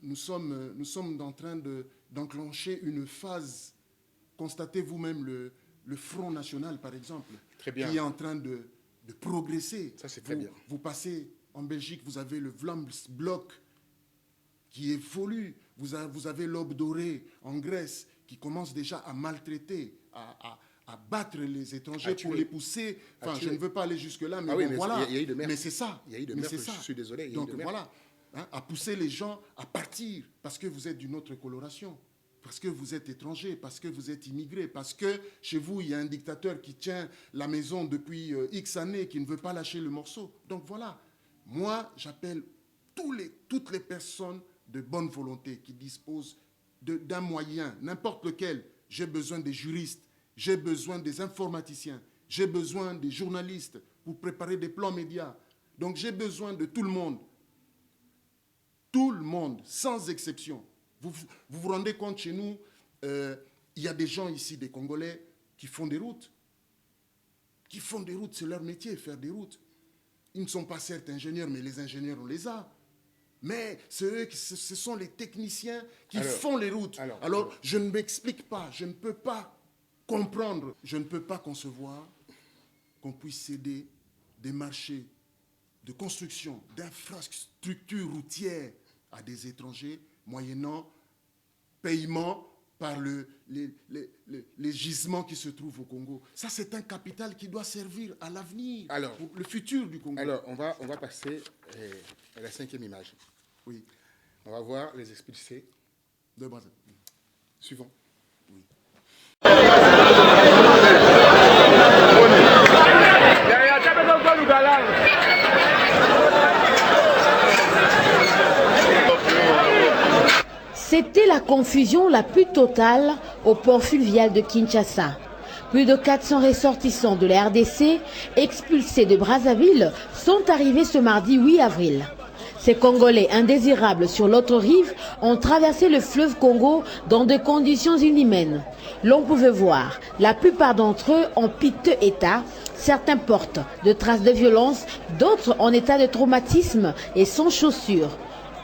nous sommes en train d'enclencher une phase. Constatez vous-même le Front National, par exemple, Très bien. qui est en train de progresser. Ça, c'est très bien. Vous passez en Belgique, vous avez le Vlaams Bloc qui évolue. Vous avez l'Aube dorée en Grèce qui commence déjà à maltraiter, à battre les étrangers pour les pousser. Enfin, je ne veux pas aller jusque-là, mais, mais voilà. Il y a eu de meurtres. Mais c'est ça. Il y a eu de Mais meurtres, c'est ça. je suis désolé. Donc voilà, hein, à pousser les gens à partir parce que vous êtes d'une autre coloration, parce que vous êtes étranger, parce que vous êtes immigré, parce que chez vous, il y a un dictateur qui tient la maison depuis X années, qui ne veut pas lâcher le morceau. Donc voilà, moi, j'appelle toutes les personnes de bonne volonté qui disposent d'un moyen, n'importe lequel. J'ai besoin des juristes, j'ai besoin des informaticiens, j'ai besoin des journalistes pour préparer des plans médias. Donc j'ai besoin de tout le monde. Tout le monde, sans exception. Vous vous rendez compte, chez nous, il y a des gens ici, des Congolais, qui font des routes. Qui font des routes, c'est leur métier, faire des routes. Ils ne sont pas certes ingénieurs, mais les ingénieurs, on les a. Mais ce sont les techniciens qui font les routes. Alors, je ne m'explique pas, je ne peux pas comprendre, je ne peux pas concevoir qu'on puisse céder des marchés de construction, d'infrastructures routières à des étrangers, moyennant paiement par les gisements qui se trouvent au Congo. Ça, c'est un capital qui doit servir à l'avenir, pour le futur du Congo. Alors, on va passer à la 5e image. Oui. On va voir les expulsés. De Brazzaville. Suivant. Oui. C'était la confusion la plus totale au port fluvial de Kinshasa. Plus de 400 ressortissants de la RDC expulsés de Brazzaville sont arrivés ce mardi 8 avril. Ces Congolais indésirables sur l'autre rive ont traversé le fleuve Congo dans des conditions inhumaines. L'on pouvait voir la plupart d'entre eux en piteux état. Certains portent de traces de violence, d'autres en état de traumatisme et sans chaussures.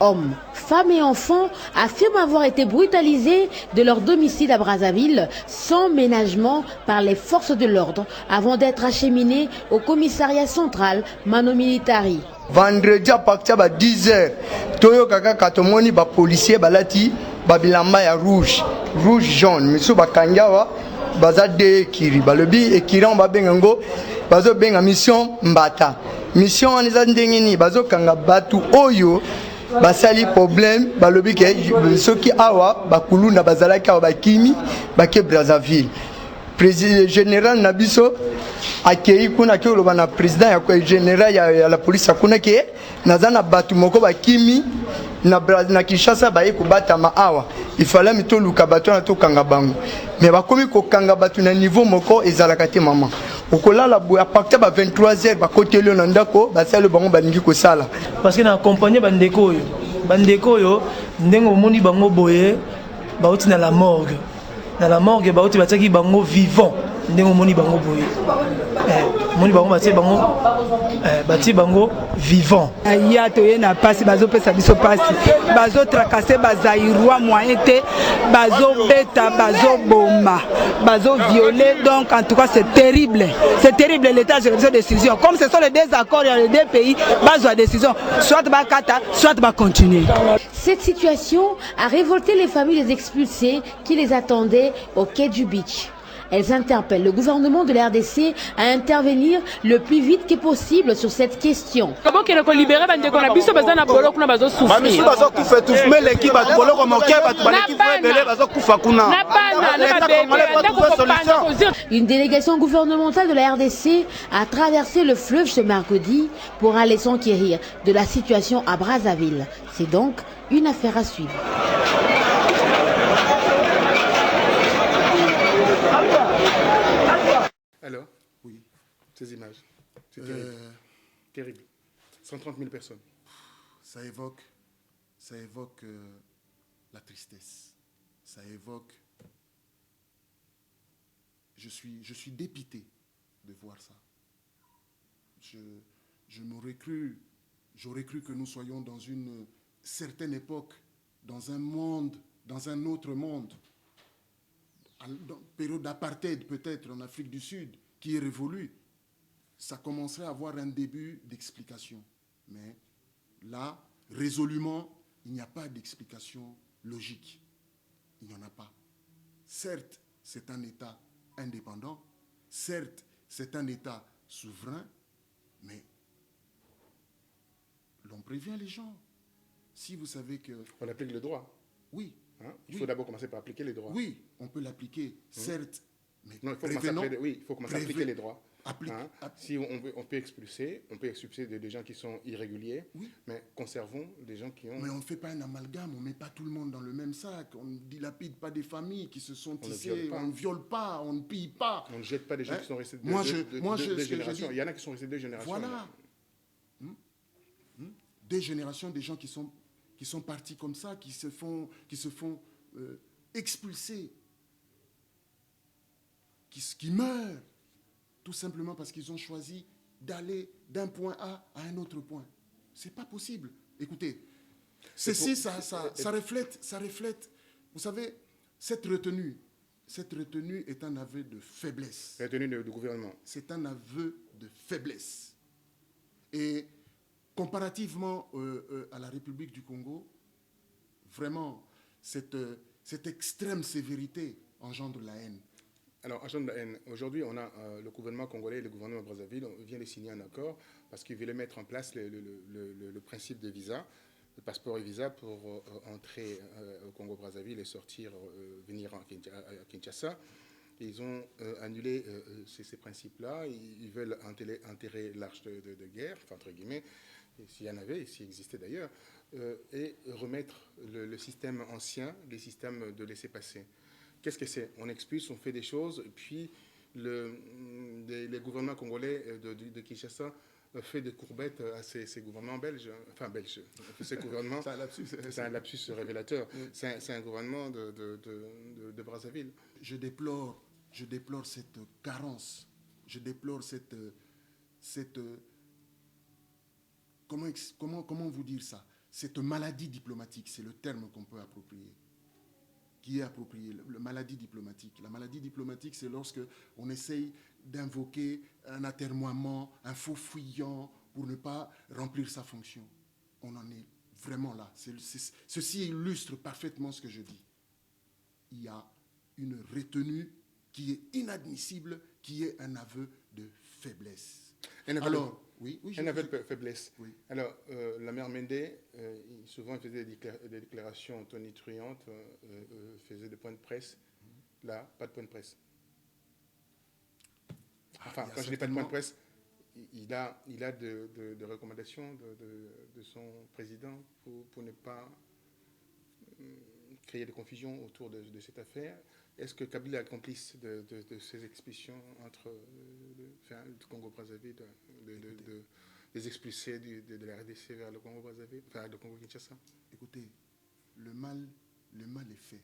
Hommes, femmes et enfants affirment avoir été brutalisés de leur domicile à Brazzaville sans ménagement par les forces de l'ordre avant d'être acheminés au commissariat central Mano Militari. Vendredi à partir de 10h, Toyo Kaka Katomoni, ba policier balati, babilamba ya rouge jaune, miso bakangawa, baza de kiri, balobi ekiri on ba bengango, bazo benga mission mbata. Mission on eza ndengeni bazo kanga batu oyo basali problème balobi ke soki awa bakuluna bazalaki awa bakimi bake Brazzaville. Président général Nabiso akei kuna ke loba na président ya général ya la police kuna ke nazana batu moko bakimi na Kinshasa baye kubata maawa il fallait mitoluka batu na tokanga bango mais bakomi ko kanga batu na niveau moko ezalaka te mama okolala boya partir ba 23h bakoteli na ndako basale bango balingi ko sala parce que na accompagner bandeko yo ndengo moni bango boye bauti na la morgue bauti bataki bango vivant ndengo moni bango boye moni bango bati bango vivant ya toye na pasi bazo pesa biso pasi bazo tracasser bazairwa moyen te bazo beta bazo bomba bazo violer. Donc en tout cas c'est terrible l'état de décision comme ce sont les désaccords dans les deux pays bazo la décision soit bakata soit ba continuer. Cette situation a révolté les familles des expulsés qui les attendaient au quai du beach. Elles interpellent le gouvernement de la RDC à intervenir le plus vite que possible sur cette question. Une délégation gouvernementale de la RDC a traversé le fleuve ce mercredi pour aller s'enquérir de la situation à Brazzaville. C'est donc une affaire à suivre. Alors, oui, ces images, c'est terrible. Terrible. 130 000 personnes. Ça évoque la tristesse. Ça évoque... Je suis dépité de voir ça. J'aurais cru que nous soyons dans une certaine époque, dans un monde, dans un autre monde, dans période d'apartheid peut-être en Afrique du Sud, qui est révolue, ça commencerait à avoir un début d'explication. Mais là, résolument, il n'y a pas d'explication logique. Il n'y en a pas. Certes, c'est un État indépendant, certes, c'est un État souverain, mais l'on prévient les gens. Si vous savez que... On applique le droit. Oui. Hein? Il faut d'abord commencer par appliquer les droits. Oui, on peut l'appliquer, certes, mais non, il faut commencer à appliquer les droits. Si on peut expulser des gens qui sont irréguliers, mais conservons des gens qui ont... Mais on ne fait pas un amalgame, on ne met pas tout le monde dans le même sac, on ne dilapide pas des familles qui se sont tissées, on ne viole pas, on ne pille pas. On ne jette pas des gens qui sont restés deux générations. Il y en a qui sont restés 2 générations. Voilà. 2 générations, des gens qui sont partis comme ça, qui se font expulser, qui meurent, tout simplement parce qu'ils ont choisi d'aller d'un point A à un autre point. C'est pas possible. Écoutez, ceci, ça reflète, vous savez, cette retenue est un aveu de faiblesse. La retenue du gouvernement. C'est un aveu de faiblesse. Et comparativement à la République du Congo, vraiment, cette extrême sévérité engendre la haine. Alors, engendre la haine. Aujourd'hui, on a le gouvernement congolais et le gouvernement de Brazzaville vient de signer un accord parce qu'ils voulaient mettre en place le principe de visa, le passeport et visa pour entrer au Congo-Brazzaville et sortir, venir à Kinshasa. Ils ont annulé ces principes-là. Ils veulent enterrer l'arche de guerre, enfin, entre guillemets, s'il y en avait, s'il existait d'ailleurs, et remettre le système ancien, les systèmes de laisser-passer. Qu'est-ce que c'est? On expulse, on fait des choses, et puis les gouvernements congolais de Kinshasa fait des courbettes à ces gouvernements belges, ces gouvernements, c'est un lapsus révélateur. C'est un gouvernement de Brazzaville. Je déplore cette carence, je déplore cette comment vous dire ça? Cette maladie diplomatique, c'est le terme qu'on peut approprier. Qui est approprié, la maladie diplomatique. La maladie diplomatique, c'est lorsque on essaye d'invoquer un atermoiement, un faux fuyant pour ne pas remplir sa fonction. On en est vraiment là. Ceci illustre parfaitement ce que je dis. Il y a une retenue qui est inadmissible, qui est un aveu de faiblesse. Un aveu de faiblesse. Oui. Alors, la mère Mende, souvent, elle faisait des déclarations tonitruantes, faisait des points de presse. Là, pas de point de presse. Enfin, quand je dis pas de point de presse, il a de recommandations de son président pour ne pas créer de confusion autour de cette affaire. Est-ce que Kabila est complice de ces expulsions entre le Congo-Brazzaville, des expulsés de la RDC vers le Congo-Brazzaville, enfin le Congo-Kinshasa? Écoutez, le mal est fait.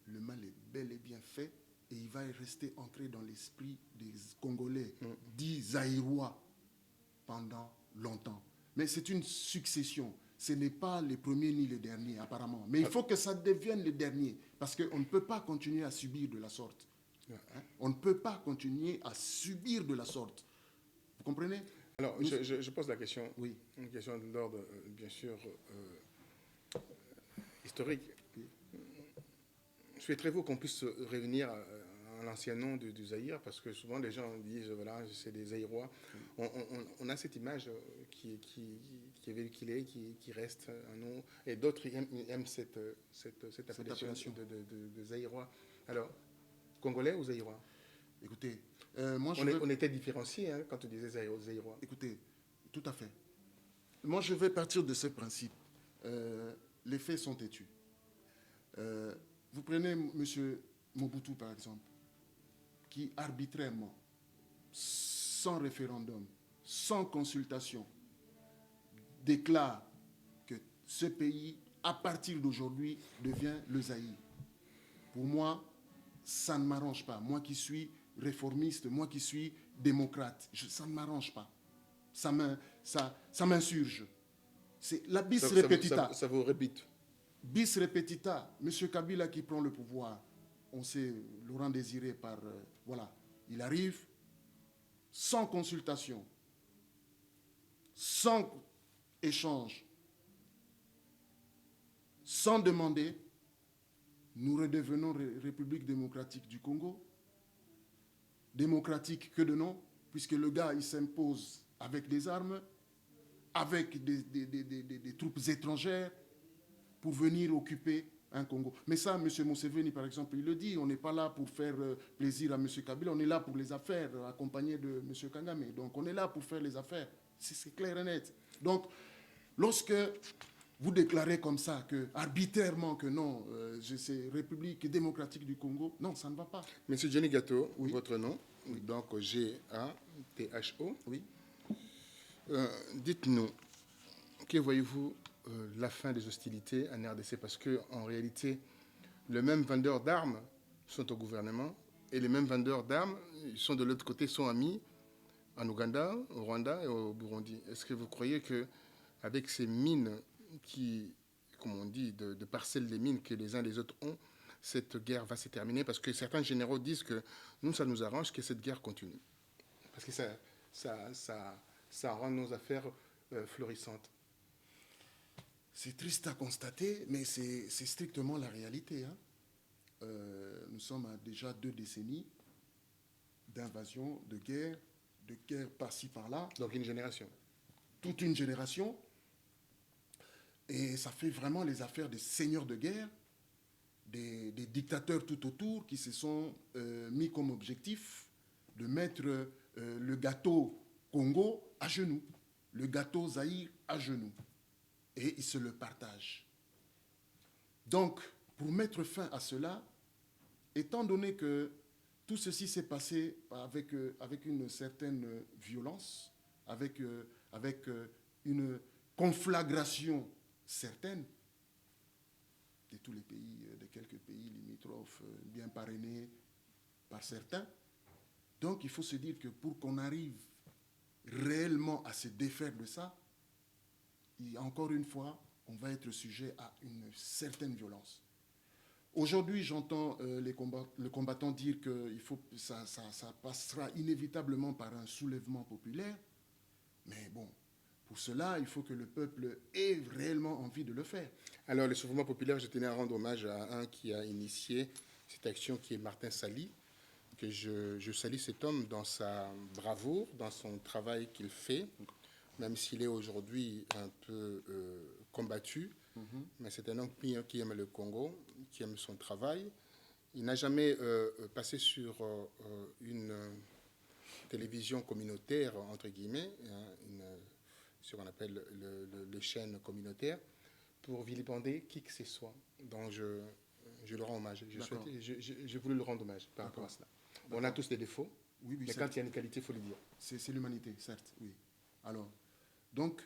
Le mal est bel et bien fait et il va rester ancré dans l'esprit des Congolais, dits Zaïrois, pendant longtemps. Mais c'est une succession. Ce n'est pas les premiers ni les derniers, apparemment. Mais il faut que ça devienne les derniers, parce qu'on ne peut pas continuer à subir de la sorte. On ne peut pas continuer à subir de la sorte. Vous comprenez? Alors, je pose la question, une question de l'ordre, bien sûr, historique. Souhaiterez-vous qu'on puisse revenir à l'ancien nom du Zaïre, parce que souvent les gens disent, voilà, c'est des Zaïrois. On a cette image qui est véhiculée, qui reste un nom, et d'autres aiment cette appellation de Zaïrois. Alors, Congolais ou Zaïrois? Écoutez, on était différenciés hein, quand on disait Zaïrois. Écoutez, tout à fait. Moi, je vais partir de ce principe. Les faits sont têtus. Vous prenez M. Mobutu, par exemple, qui arbitrairement, sans référendum, sans consultation, déclare que ce pays, à partir d'aujourd'hui, devient le Zaïre. Pour moi, ça ne m'arrange pas. Moi qui suis réformiste, moi qui suis démocrate, ça ne m'arrange pas. Ça m'insurge. C'est la bis repetita. Ça vous répète. Bis repetita. M. Kabila qui prend le pouvoir, on sait, Laurent Désiré voilà, il arrive sans consultation, sans échange, sans demander. Nous redevenons République démocratique du Congo. Démocratique que de nom, puisque le gars, il s'impose avec des armes, avec des troupes étrangères, pour venir occuper un Congo. Mais ça, M. Museveni, par exemple, il le dit, on n'est pas là pour faire plaisir à M. Kabila, on est là pour les affaires, accompagné de M. Kagame. Donc, on est là pour faire les affaires. C'est clair et net. Donc, lorsque vous déclarez comme ça, que arbitrairement, que non, c'est République démocratique du Congo, non, ça ne va pas. Monsieur Johnny Gatto, oui. Votre nom, oui. Donc G-A-T-H-O. Oui. Dites-nous, que voyez-vous la fin des hostilités en RDC? Parce qu'en réalité, les mêmes vendeurs d'armes sont au gouvernement et les mêmes vendeurs d'armes sont de l'autre côté, sont amis en Ouganda, au Rwanda et au Burundi. Est-ce que vous croyez qu'avec ces mines qui, comme on dit, de parcelles des mines que les uns les autres ont, cette guerre va se terminer? Parce que certains généraux disent que nous, ça nous arrange que cette guerre continue. Parce que ça rend nos affaires florissantes. C'est triste à constater, mais c'est strictement la réalité. Hein. Nous sommes à déjà 2 décennies d'invasion, de guerre par-ci, par-là. Donc une génération. Toute une génération. Et ça fait vraiment les affaires des seigneurs de guerre, des dictateurs tout autour qui se sont mis comme objectif de mettre le gâteau Congo à genoux, le gâteau Zaïre à genoux. Et ils se le partagent. Donc, pour mettre fin à cela, étant donné que tout ceci s'est passé avec une certaine violence, avec une conflagration certaine de tous les pays, de quelques pays limitrophes, bien parrainés par certains. Donc, il faut se dire que pour qu'on arrive réellement à se défaire de ça, encore une fois, on va être sujet à une certaine violence. Aujourd'hui, j'entends le combattant dire que ça passera inévitablement par un soulèvement populaire. Mais bon, pour cela, il faut que le peuple ait réellement envie de le faire. Alors, le soulèvement populaire, je tenais à rendre hommage à un qui a initié cette action, qui est Martin Sali, que je salue cet homme dans sa bravoure, dans son travail qu'il fait, même s'il est aujourd'hui un peu combattu, mais c'est un homme qui aime le Congo, qui aime son travail. Il n'a jamais passé sur une télévision communautaire, entre guillemets, ce qu'on appelle les chaînes communautaires, pour vilipender qui que ce soit. Donc je le rends hommage. J'ai voulu le rendre hommage par rapport à cela. On a tous des défauts, oui, mais quand il y a une qualité, il faut le dire. C'est l'humanité, certes, oui. Alors, donc,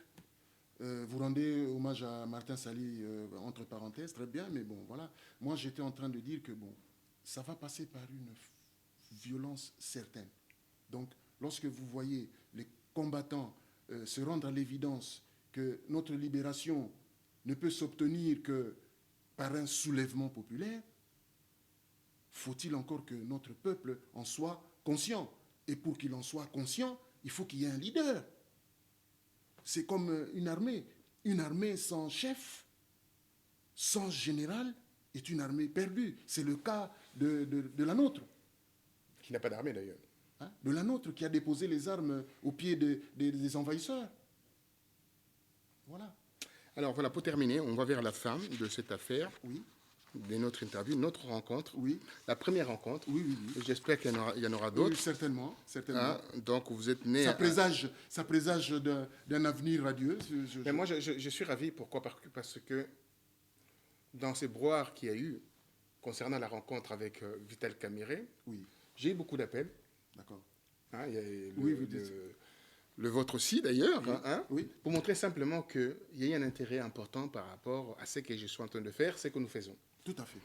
vous rendez hommage à Martin Sali, entre parenthèses, très bien, mais bon, voilà. Moi, j'étais en train de dire que, bon, ça va passer par une violence certaine. Donc, lorsque vous voyez les combattants se rendre à l'évidence que notre libération ne peut s'obtenir que par un soulèvement populaire, faut-il encore que notre peuple en soit conscient? Et pour qu'il en soit conscient, il faut qu'il y ait un leader. C'est comme une armée. Une armée sans chef, sans général, est une armée perdue. C'est le cas de la nôtre. Qui n'a pas d'armée d'ailleurs. Hein, de la nôtre, qui a déposé les armes au pied des envahisseurs. Voilà. Alors voilà, pour terminer, on va vers la fin de cette affaire, de notre interview, notre rencontre. Oui. La première rencontre. Oui. J'espère qu'il y en aura d'autres. Oui, certainement. Hein, donc vous êtes né... Ça présage d'un avenir radieux. Mais moi, je suis ravi. Pourquoi? Parce que dans ces brouillards qu'il y a eu concernant la rencontre avec Vital Kamerhe, j'ai eu beaucoup d'appels. D'accord. Hein, il y a le vôtre aussi d'ailleurs, pour montrer simplement qu'il y a un intérêt important par rapport à ce que je suis en train de faire, ce que nous faisons. Tout à fait.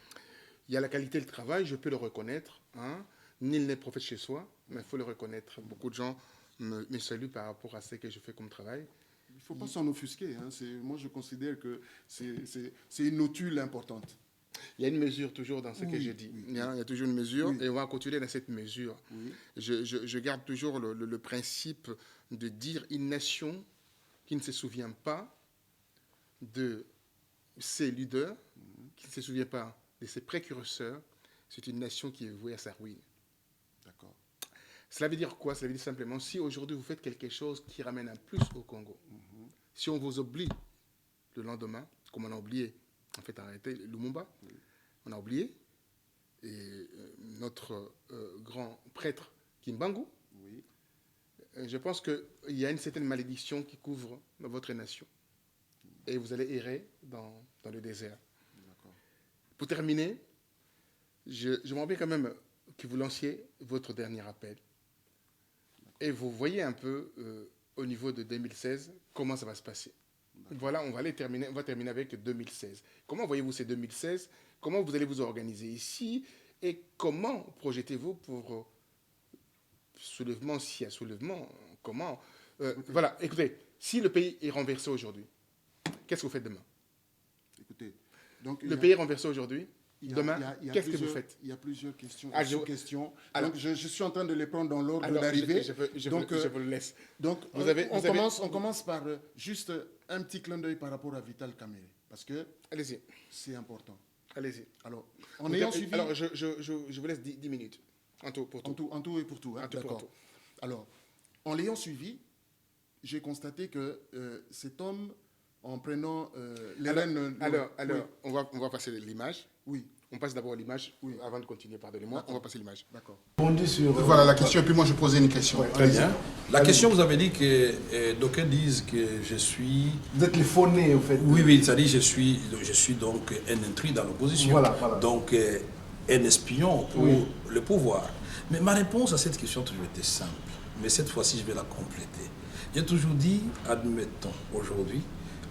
Il y a la qualité du travail, je peux le reconnaître. Hein. Nul n'est prophète chez soi, mais il faut le reconnaître. Beaucoup de gens me saluent par rapport à ce que je fais comme travail. Il ne faut pas s'en offusquer. Hein. Moi, je considère que c'est une notule importante. Il y a une mesure toujours dans ce que je dis. Il y a toujours une mesure et on va continuer dans cette mesure. Je garde toujours le principe de dire une nation qui ne se souvient pas de ses leaders, qui ne se souvient pas de ses précurseurs, c'est une nation qui est vouée à sa ruine. D'accord. Cela veut dire quoi? Cela veut dire simplement, si aujourd'hui vous faites quelque chose qui ramène un plus au Congo, si on vous oublie le lendemain, comme on a oublié, en fait, arrêté Lumumba, on a oublié, et notre grand prêtre Kimbangu, je pense qu'il y a une certaine malédiction qui couvre votre nation. Et vous allez errer dans le désert. Pour terminer, j'aimerais bien quand même que vous lanciez votre dernier appel. Et vous voyez un peu, au niveau de 2016, comment ça va se passer. Voilà, on va terminer avec 2016. Comment voyez-vous ces 2016? Comment vous allez vous organiser ici? Et comment projetez-vous pour soulèvement, s'il y a soulèvement? Comment Voilà, écoutez, si le pays est renversé aujourd'hui, qu'est-ce que vous faites demain? Écoutez, donc, le pays est renversé aujourd'hui, demain, qu'est-ce que vous faites? Il y a plusieurs questions, sous-questions. Donc, je suis en train de les prendre dans l'ordre d'arrivée. Je vous le laisse. Donc, on commence par juste un petit clin d'œil par rapport à Vital Kamerhe, parce que c'est important. Allez-y. Alors, en ayant suivi... Alors, je vous laisse 10 minutes. En tout pour tout. En tout et pour tout. Hein, d'accord. Alors, en l'ayant suivi, j'ai constaté que cet homme, en prenant les rênes... Alors, on va passer l'image. Oui. On passe d'abord l'image avant de continuer, pardonnez-moi. On va passer l'image. D'accord. Voilà la question, et puis moi je posais une question. Très bien. La question, vous avez dit que d'aucuns disent que je suis... Vous êtes les faux nés, en fait. Oui, c'est-à-dire je suis donc un intrus dans l'opposition. Voilà. Donc un espion pour le pouvoir. Mais ma réponse à cette question a toujours été simple. Mais cette fois-ci, je vais la compléter. J'ai toujours dit, admettons, aujourd'hui,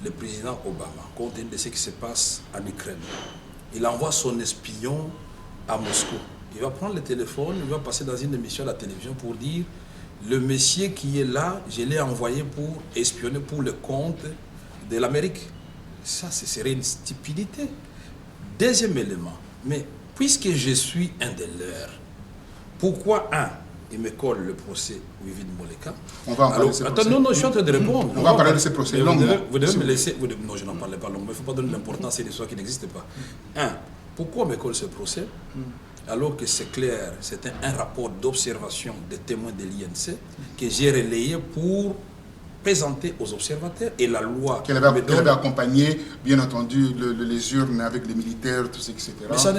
le président Obama, compte tenu de ce qui se passe en Ukraine, il envoie son espion à Moscou. Il va prendre le téléphone, il va passer dans une émission à la télévision pour dire le monsieur qui est là, je l'ai envoyé pour espionner pour le compte de l'Amérique. Ça, ce serait une stupidité. Deuxième élément, mais puisque je suis un des leurs, pourquoi il me colle le procès Wivine Moleka. On va en parler de ce procès. Non, je suis en train de répondre. On va parler de ce procès longuement. Vous devez me laisser... Non, je n'en parle pas longuement. Il ne faut pas donner l'importance à des histoires qui n'existent pas. Pourquoi on me colle ce procès alors que c'est clair, c'était un rapport d'observation des témoins de l'INC que j'ai relayé pour présenter aux observateurs et la loi... Qu'elle avait accompagné, bien entendu, les urnes avec les militaires, tout ça, etc.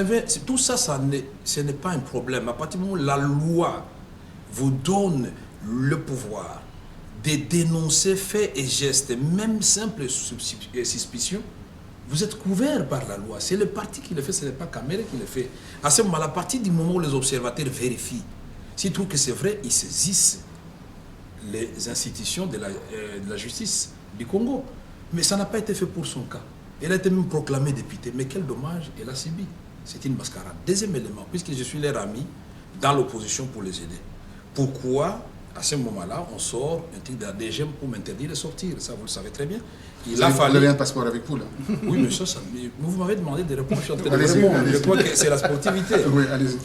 Mais tout ça, ce n'est pas un problème. À partir du moment où la loi vous donne le pouvoir de dénoncer faits et gestes, même simples suspicions, vous êtes couvert par la loi. C'est le parti qui le fait, ce n'est pas Kamerhe qui le fait. À ce moment-là, à partir du moment où les observateurs vérifient, s'ils trouvent que c'est vrai, ils saisissent les institutions de la justice du Congo. Mais ça n'a pas été fait pour son cas. Elle a été même proclamée députée. Mais quel dommage elle a subi. C'est une mascarade. Deuxième élément, puisque je suis leur ami dans l'opposition pour les aider. Pourquoi, à ce moment-là, on sort un truc d'ADGM pour m'interdire de sortir? Ça, vous le savez très bien. Vous avez un passeport avec vous, là? Oui, mais vous m'avez demandé de répondre. Je suis en train de répondre. Je crois que c'est la sportivité. Oui, allez-y.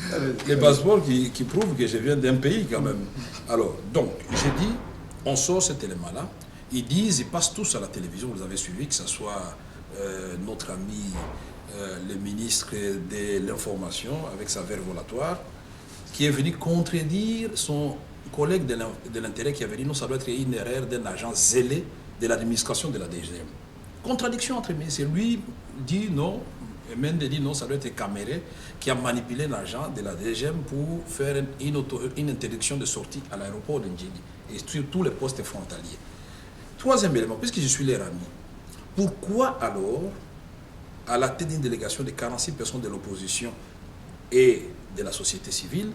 Les passeports qui prouvent que je viens d'un pays, quand même. Alors, donc, j'ai dit, on sort cet élément-là. Ils disent, ils passent tous à la télévision, vous avez suivi, que ce soit notre ami, le ministre de l'Information, avec sa verre volatoire, qui est venu contredire son collègue de l'intérêt qui avait dit non, ça doit être une erreur d'un agent zélé de l'administration de la DGM. Contradiction entre eux. C'est lui dit non, et Mende dit non, ça doit être Caméré qui a manipulé l'agent de la DGM pour faire une interdiction de sortie à l'aéroport de Ndjili et sur tous les postes frontaliers. Troisième élément, puisque je suis leur ami, pourquoi alors, à la tête d'une délégation de 46 personnes de l'opposition et de la société civile,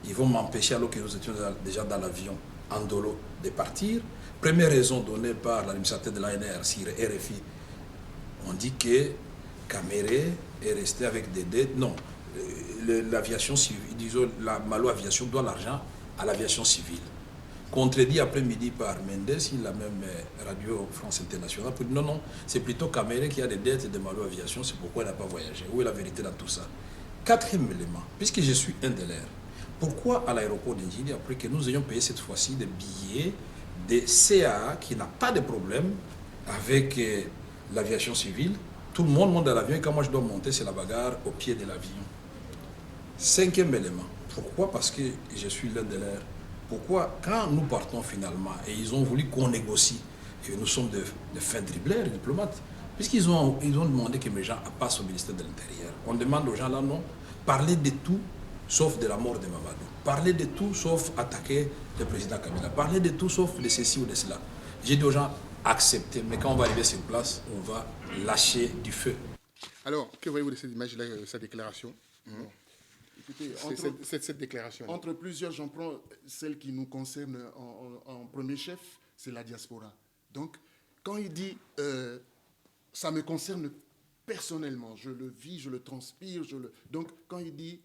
ils vont m'empêcher, alors que nous étions déjà dans l'avion en dolo, de partir? Première raison donnée par l'administrateur de l'ANR sur RFI, on dit que Caméré est resté avec des dettes. Non, l'aviation civile, disons, la Malo Aviation doit l'argent à l'aviation civile. Contredit après-midi par Mendes, la même radio France Internationale, pour dire non, c'est plutôt Caméré qui a des dettes de Malo Aviation, c'est pourquoi il n'a pas voyagé. Où est la vérité dans tout ça? Quatrième élément, puisque je suis un des leurs, pourquoi à l'aéroport d'Indjili, après que nous ayons payé cette fois-ci des billets de CAA qui n'a pas de problème avec l'aviation civile, tout le monde monte dans l'avion et quand moi je dois monter, c'est la bagarre au pied de l'avion. Cinquième élément, pourquoi? Parce que je suis l'un de leurs. Pourquoi, quand nous partons finalement, et ils ont voulu qu'on négocie, et nous sommes de fins dribbleurs, diplomates, puisqu'ils ont demandé que mes gens passent au ministère de l'Intérieur. On demande aux gens là, non, parler de tout, sauf de la mort de Mamadou. Parler de tout, sauf attaquer le président Kabila. Parler de tout, sauf de ceci ou de cela. J'ai dit aux gens, acceptez, mais quand on va arriver sur place, on va lâcher du feu. Alors, que voyez-vous de cette image-là, sa déclaration? Écoutez, cette déclaration. Entre plusieurs, j'en prends celle qui nous concerne en premier chef, c'est la diaspora. Donc, quand il dit ça me concerne personnellement, je le vis, je le transpire, donc quand il dit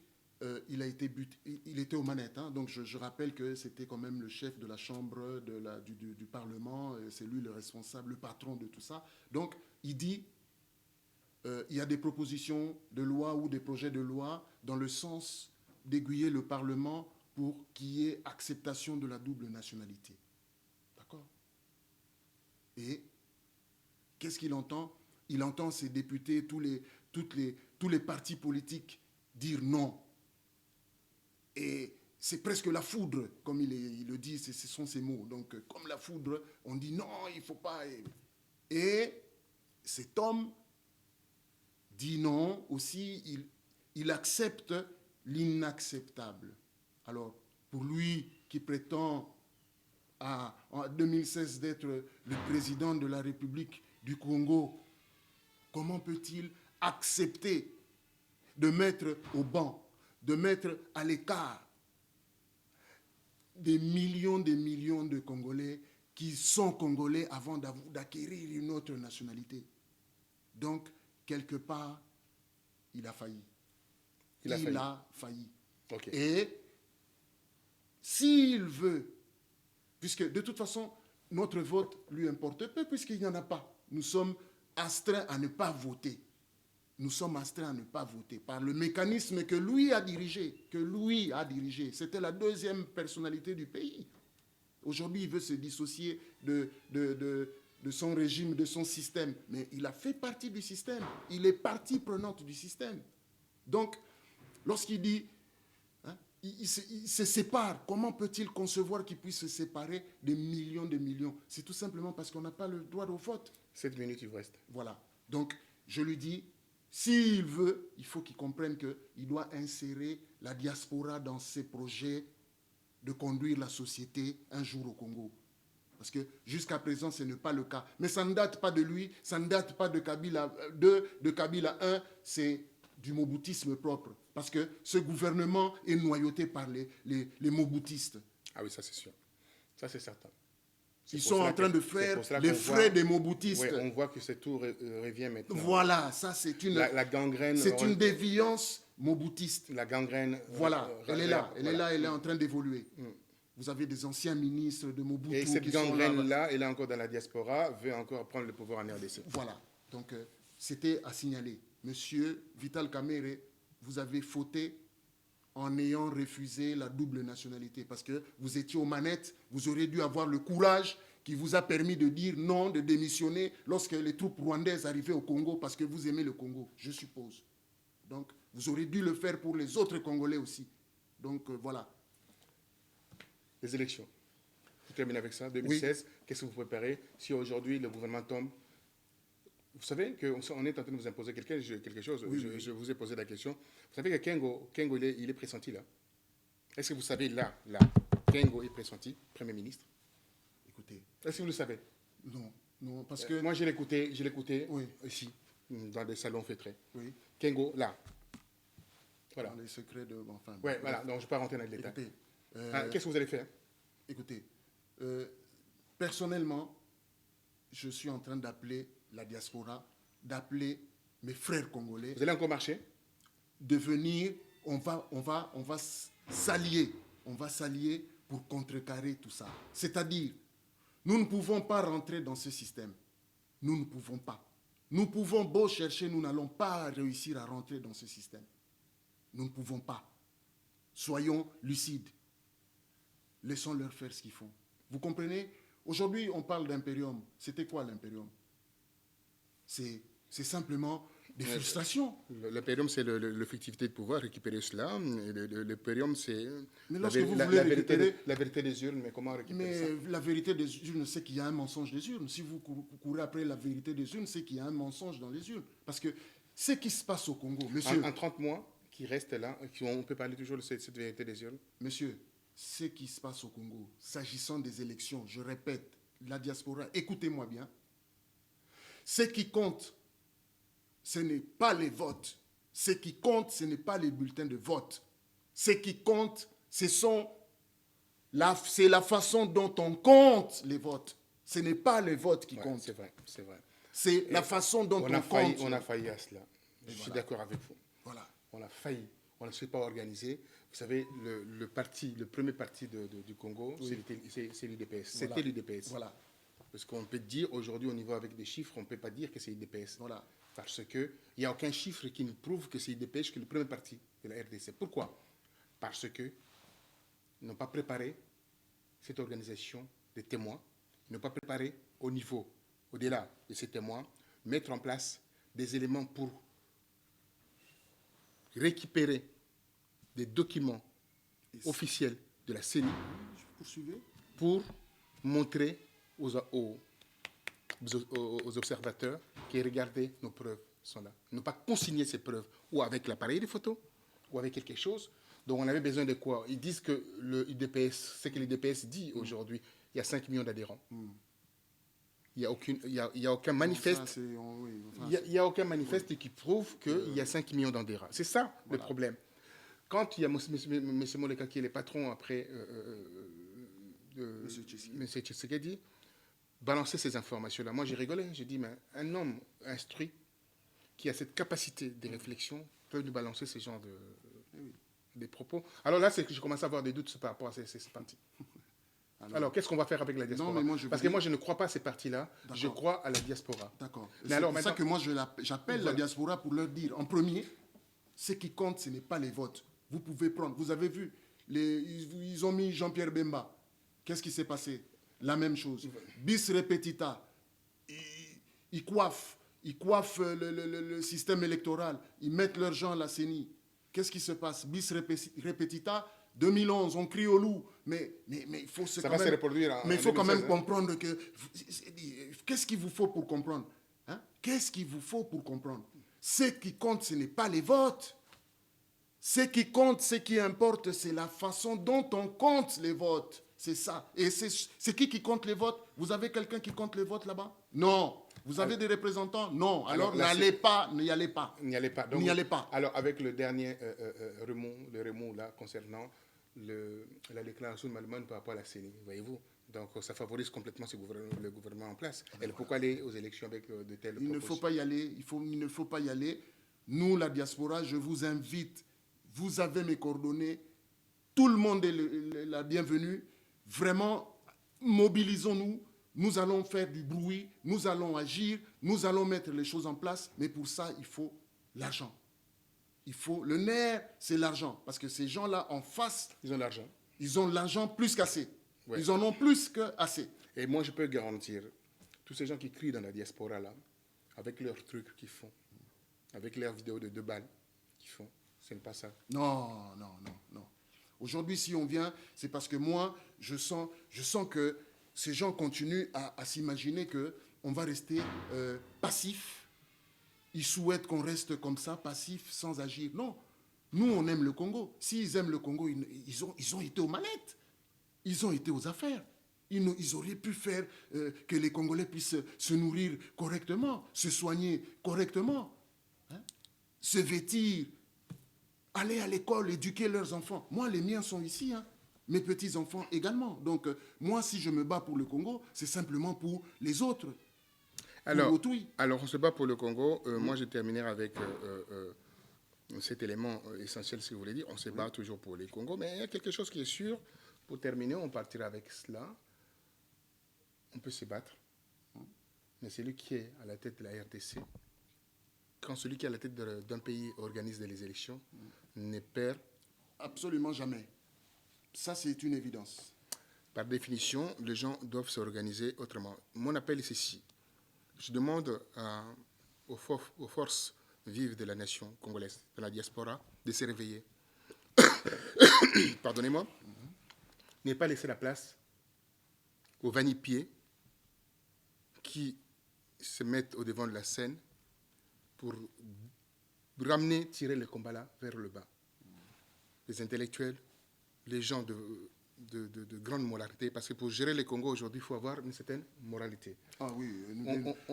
il était aux manettes, hein, donc je rappelle que c'était quand même le chef de la chambre du Parlement, c'est lui le responsable, le patron de tout ça. Donc, il dit il y a des propositions de loi ou des projets de loi dans le sens d'aiguiller le Parlement pour qu'il y ait acceptation de la double nationalité. D'accord? Et qu'est-ce qu'il entend? Il entend ses députés, tous les partis politiques dire non. Et c'est presque la foudre, comme il le dit, ce sont ses mots. Donc, comme la foudre, on dit non, il ne faut pas. Et cet homme dit non aussi, il accepte l'inacceptable. Alors, pour lui qui prétend en 2016 d'être le président de la République du Congo, comment peut-il accepter de mettre au banc, de mettre à l'écart des millions de Congolais qui sont Congolais avant d'acquérir une autre nationalité? Donc, quelque part, il a failli. Il a failli. Okay. Et s'il veut, puisque de toute façon, notre vote lui importe peu, puisqu'il n'y en a pas. Nous sommes astreints à ne pas voter. Nous sommes astreints à ne pas voter par le mécanisme que lui a dirigé. C'était la deuxième personnalité du pays. Aujourd'hui, il veut se dissocier de son régime, de son système. Mais il a fait partie du système. Il est partie prenante du système. Donc, lorsqu'il dit, hein, il se sépare, comment peut-il concevoir qu'il puisse se séparer des millions de millions? C'est tout simplement parce qu'on n'a pas le droit au vote. 7 minutes, il vous reste. Voilà. Donc, je lui dis, s'il veut, il faut qu'il comprenne qu'il doit insérer la diaspora dans ses projets de conduire la société un jour au Congo. Parce que jusqu'à présent, ce n'est pas le cas. Mais ça ne date pas de lui, ça ne date pas de Kabila 2, de Kabila 1, c'est du moboutisme propre. Parce que ce gouvernement est noyauté par les moboutistes. Ah oui, ça c'est sûr. Ça c'est certain. Ils sont en train de faire les frais des moboutistes. Oui, on voit que c'est tout revient maintenant. Voilà, ça c'est une... La gangrène... C'est une déviance moboutiste. La gangrène... Voilà, elle est en train d'évoluer. Vous avez des anciens ministres de Mobutu. Et cette gangrène-là, elle est encore dans la diaspora, veut encore prendre le pouvoir en RDC. Voilà. Donc, c'était à signaler. Monsieur Vital Kamerhe, vous avez fauté en ayant refusé la double nationalité. Parce que vous étiez aux manettes, vous auriez dû avoir le courage qui vous a permis de dire non, de démissionner lorsque les troupes rwandaises arrivaient au Congo, parce que vous aimez le Congo, je suppose. Donc, vous auriez dû le faire pour les autres Congolais aussi. Donc voilà. Les élections. Je termine avec ça. 2016, qu'est-ce que vous préparez si aujourd'hui le gouvernement tombe? Vous savez qu'on est en train de vous imposer quelque chose. Je vous ai posé la question. Vous savez que Kengo il est pressenti là. Est-ce que vous savez là, Kengo est pressenti, Premier ministre? Écoutez. Est-ce que vous le savez? Non, parce que... Moi, je l'écoutais ici, dans des salons feutrés. Oui. Kengo, là. Voilà. Dans les secrets de... Enfin, oui, voilà. Donc, je ne vais pas rentrer dans les détails. Qu'est-ce que vous allez faire? Écoutez, personnellement, je suis en train d'appeler la diaspora, d'appeler mes frères congolais. Vous allez encore marcher? De venir, on va s'allier. On va s'allier pour contrecarrer tout ça. C'est-à-dire, nous ne pouvons pas rentrer dans ce système. Nous ne pouvons pas. Nous pouvons beau chercher, nous n'allons pas réussir à rentrer dans ce système. Nous ne pouvons pas. Soyons lucides. Laissons-leur faire ce qu'ils font. Vous comprenez? Aujourd'hui, on parle d'impérium. C'était quoi l'impérium? C'est simplement des frustrations. L'impérium, c'est l'effectivité de pouvoir, récupérer cela. L'impérium, c'est la vérité des urnes, mais comment récupérer ça? Mais la vérité des urnes, c'est qu'il y a un mensonge des urnes. Si vous courez après la vérité des urnes, c'est qu'il y a un mensonge dans les urnes. Parce que ce qui se passe au Congo, monsieur... En 30 mois, qui restent là, on peut parler toujours de cette vérité des urnes? Monsieur, ce qui se passe au Congo, s'agissant des élections, je répète, la diaspora, écoutez-moi bien, ce qui compte, ce n'est pas les votes. Ce qui compte, ce n'est pas les bulletins de vote. Ce qui compte, c'est la façon dont on compte les votes. Ce n'est pas les votes qui comptent. C'est vrai, c'est vrai. C'est la façon dont on compte. On a failli à cela. Je suis d'accord avec vous. Voilà. On a failli. On ne s'est pas organisé. Vous savez, le premier parti du Congo, c'est l'UDPS. C'était l'UDPS. Voilà. Parce qu'on peut dire, aujourd'hui, au niveau avec des chiffres, on ne peut pas dire que c'est l'UDPS. Voilà. Parce qu'il n'y a aucun chiffre qui nous prouve que c'est l'UDPS qui est le premier parti de la RDC. Pourquoi? Parce qu'ils n'ont pas préparé cette organisation de témoins. Ils n'ont pas préparé au niveau, au-delà de ces témoins, mettre en place des éléments pour récupérer des documents officiels de la CENI pour montrer aux observateurs qui regardez, nos preuves sont là. Ils n'ont pas consigné ces preuves ou avec l'appareil de photo ou avec quelque chose. Donc on avait besoin de quoi? Ils disent que le UDPS, ce que l'UDPS dit aujourd'hui, il y a 5 millions d'adhérents. Il n'y a aucun manifeste. Il y a aucun manifeste qui prouve qu'il y a 5 millions d'adhérents. C'est ça le problème. Quand il y a M. Moleka qui est le patron après M. Tshisekedi, balancer ces informations-là. Moi, j'ai rigolé. J'ai dit, mais un homme instruit qui a cette capacité de réflexion peut nous balancer ce genre de propos. Alors là, c'est que je commence à avoir des doutes par rapport à ces partis. Alors, qu'est-ce qu'on va faire avec la diaspora? Parce que moi, je ne crois pas à ces partis-là. Je crois à la diaspora. D'accord. C'est pour ça que moi, j'appelle la diaspora pour leur dire, en premier, ce qui compte, ce n'est pas les votes. Vous pouvez prendre. Vous avez vu, ils ont mis Jean-Pierre Bemba. Qu'est-ce qui s'est passé? La même chose. Bis repetita. Ils coiffent le système électoral. Ils mettent leurs gens à la CENI. Qu'est-ce qui se passe? Bis repetita. 2011, on crie au loup. Mais il faut quand même comprendre que... Qu'est-ce qu'il vous faut pour comprendre? Qu'est-ce qu'il vous faut pour comprendre? Ce qui compte, ce n'est pas les votes. Ce qui compte, ce qui importe, c'est la façon dont on compte les votes. C'est ça. Et c'est qui compte les votes? Vous avez quelqu'un qui compte les votes là-bas? Non. Vous avez des représentants? Non. Alors n'y allez pas. N'y allez pas. Donc, n'y allez pas. Alors, avec le dernier remous là, concernant la déclaration de Malman par rapport à la CENI, voyez-vous? Donc, ça favorise complètement le gouvernement en place. Et pourquoi aller aux élections avec de telles propositions? Il ne faut pas y aller. Il ne faut pas y aller. Nous, la diaspora, je vous invite. Vous avez mes coordonnées. Tout le monde est la bienvenue. Vraiment, mobilisons-nous. Nous allons faire du bruit. Nous allons agir. Nous allons mettre les choses en place. Mais pour ça, il faut l'argent. Le nerf, c'est l'argent. Parce que ces gens-là, en face, ils ont l'argent. Ils ont l'argent plus qu'assez. Ouais. Ils en ont plus qu'assez. Et moi, je peux garantir, tous ces gens qui crient dans la diaspora, là, avec leurs trucs qu'ils font, avec leurs vidéos de 2 balles qu'ils font, ce n'est pas ça. Non. Aujourd'hui, si on vient, c'est parce que moi, je sens que ces gens continuent à s'imaginer qu'on va rester passif. Ils souhaitent qu'on reste comme ça, passif, sans agir. Non, nous, on aime le Congo. S'ils aiment le Congo, ils ont été aux manettes. Ils ont été aux affaires. Ils auraient pu faire que les Congolais puissent se nourrir correctement, se soigner correctement, hein, se vêtir, aller à l'école, éduquer leurs enfants. Moi, les miens sont ici, hein, mes petits-enfants également. Donc, moi, si je me bats pour le Congo, c'est simplement pour les autres. Alors, on se bat pour le Congo. Moi, je terminerai avec cet élément essentiel, si vous voulez dire. On se bat toujours pour les Congos, mais il y a quelque chose qui est sûr. Pour terminer, on partira avec cela. On peut se battre, mais celui qui est à la tête de la RDC, quand celui qui est à la tête d'un pays organise des élections, ne perd absolument jamais. Ça, c'est une évidence. Par définition, les gens doivent s'organiser autrement. Mon appel est ceci. Je demande aux forces vives de la nation congolaise, de la diaspora, de se réveiller. Pardonnez-moi. Ne pas laisser la place aux vanipiés qui se mettent au devant de la scène pour tirer le combat là vers le bas. Les intellectuels, les gens de grande moralité, parce que pour gérer le Congo aujourd'hui, il faut avoir une certaine moralité. Ah oui,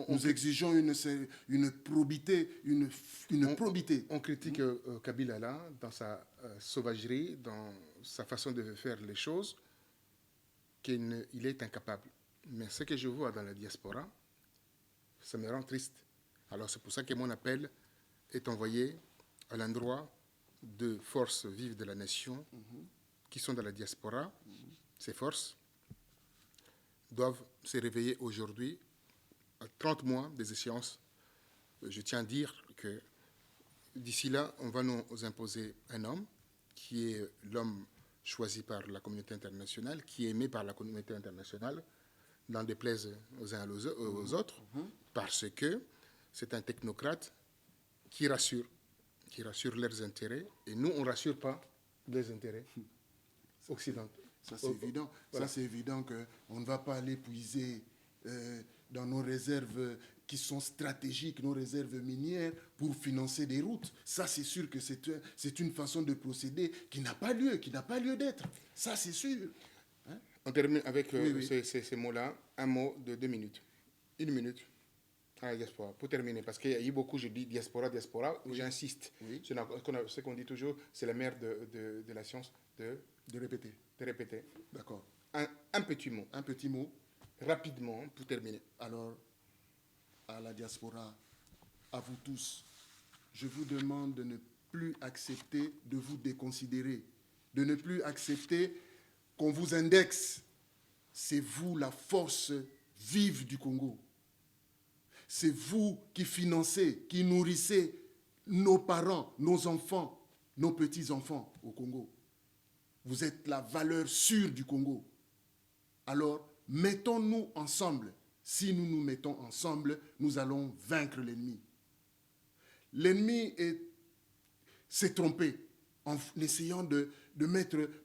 nous exigeons une probité, une probité. On critique Kabila là, dans sa sauvagerie, dans sa façon de faire les choses, qu'il est incapable. Mais ce que je vois dans la diaspora, ça me rend triste. Alors c'est pour ça que mon appel est envoyé à l'endroit de forces vives de la nation qui sont dans la diaspora. Ces forces doivent se réveiller aujourd'hui, à 30 mois des échéances. Je tiens à dire que d'ici là, on va nous imposer un homme qui est l'homme choisi par la communauté internationale, qui est aimé par la communauté internationale, n'en déplaise aux uns aux autres, parce que c'est un technocrate qui rassure leurs intérêts, et nous, on ne rassure pas les intérêts occidentaux. Ça, c'est évident. Voilà. Ça, c'est évident qu'on ne va pas aller puiser dans nos réserves qui sont stratégiques, nos réserves minières, pour financer des routes. Ça, c'est sûr que c'est une façon de procéder qui n'a pas lieu d'être. Ça, c'est sûr. Hein? On termine avec ces mots-là. Un mot de 2 minutes. 1 minute à la diaspora. Pour terminer, parce qu'il y a eu beaucoup, je dis diaspora, j'insiste. Oui. Ce qu'on dit toujours, c'est la mère de la science de répéter. De répéter. D'accord. Un petit mot. Un petit mot. Rapidement, pour terminer. Alors, à la diaspora, à vous tous, je vous demande de ne plus accepter de vous déconsidérer, de ne plus accepter qu'on vous indexe. C'est vous la force vive du Congo. C'est vous qui financez, qui nourrissez nos parents, nos enfants, nos petits-enfants au Congo. Vous êtes la valeur sûre du Congo. Alors, mettons-nous ensemble. Si nous nous mettons ensemble, nous allons vaincre l'ennemi. L'ennemi s'est trompé en essayant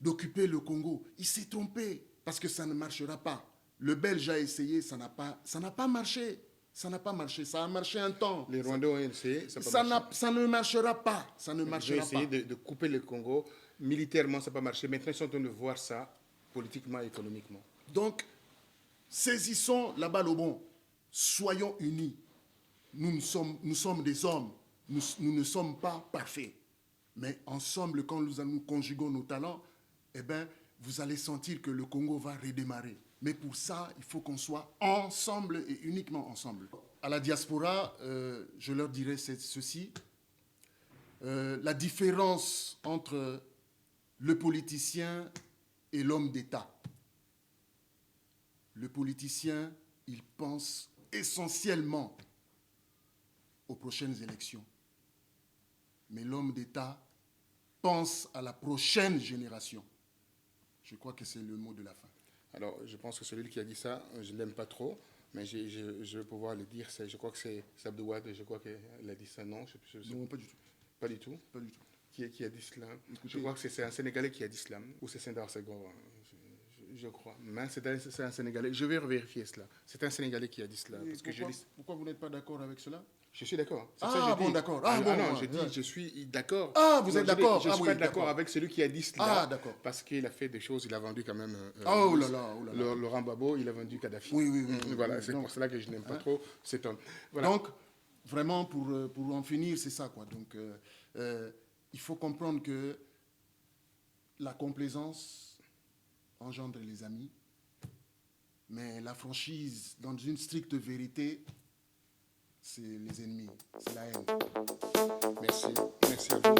d'occuper le Congo. Il s'est trompé parce que ça ne marchera pas. Le Belge a essayé, ça n'a pas marché. Ça n'a pas marché. Ça a marché un temps. Les Rwandais ont essayé, ça ne marchera pas. Ça ne marchera pas. Ils ont essayé de couper le Congo. Militairement, ça n'a pas marché. Maintenant, ils sont en train de voir ça politiquement et économiquement. Donc, saisissons la balle au bon. Soyons unis. Nous sommes des hommes. Nous ne sommes pas parfaits. Mais ensemble, quand nous conjuguons nos talents, eh bien, vous allez sentir que le Congo va redémarrer. Mais pour ça, il faut qu'on soit ensemble et uniquement ensemble. À la diaspora, je leur dirais ceci. La différence entre le politicien et l'homme d'État. Le politicien, il pense essentiellement aux prochaines élections. Mais l'homme d'État pense à la prochaine génération. Je crois que c'est le mot de la fin. Alors, je pense que celui qui a dit ça, je ne l'aime pas trop, mais je vais pouvoir le dire. Je crois que c'est Sabdouad, je crois qu'il a dit ça. Non, non, pas du tout. Pas du tout. Pas du tout. qui a dit cela. Je crois que c'est un Sénégalais qui a dit cela, ou c'est Sendar Senghor, je crois. Mais c'est un Sénégalais. Je vais vérifier cela. C'est un Sénégalais qui a dit cela. Parce que pourquoi vous n'êtes pas d'accord avec cela? Je suis d'accord. D'accord. Je suis d'accord. Ah, vous êtes d'accord? Je suis pas d'accord avec celui qui a dit cela. Ah, d'accord. Parce qu'il a fait des choses, il a vendu quand même. Laurent Gbagbo, il a vendu Kadhafi. Oui. Voilà, c'est pour cela que je n'aime pas trop cet homme. Voilà. Donc, vraiment, pour en finir, c'est ça, quoi. Donc, il faut comprendre que la complaisance engendre les amis, mais la franchise, dans une stricte vérité, c'est les ennemis, c'est la haine. Merci à vous. Merci à tous.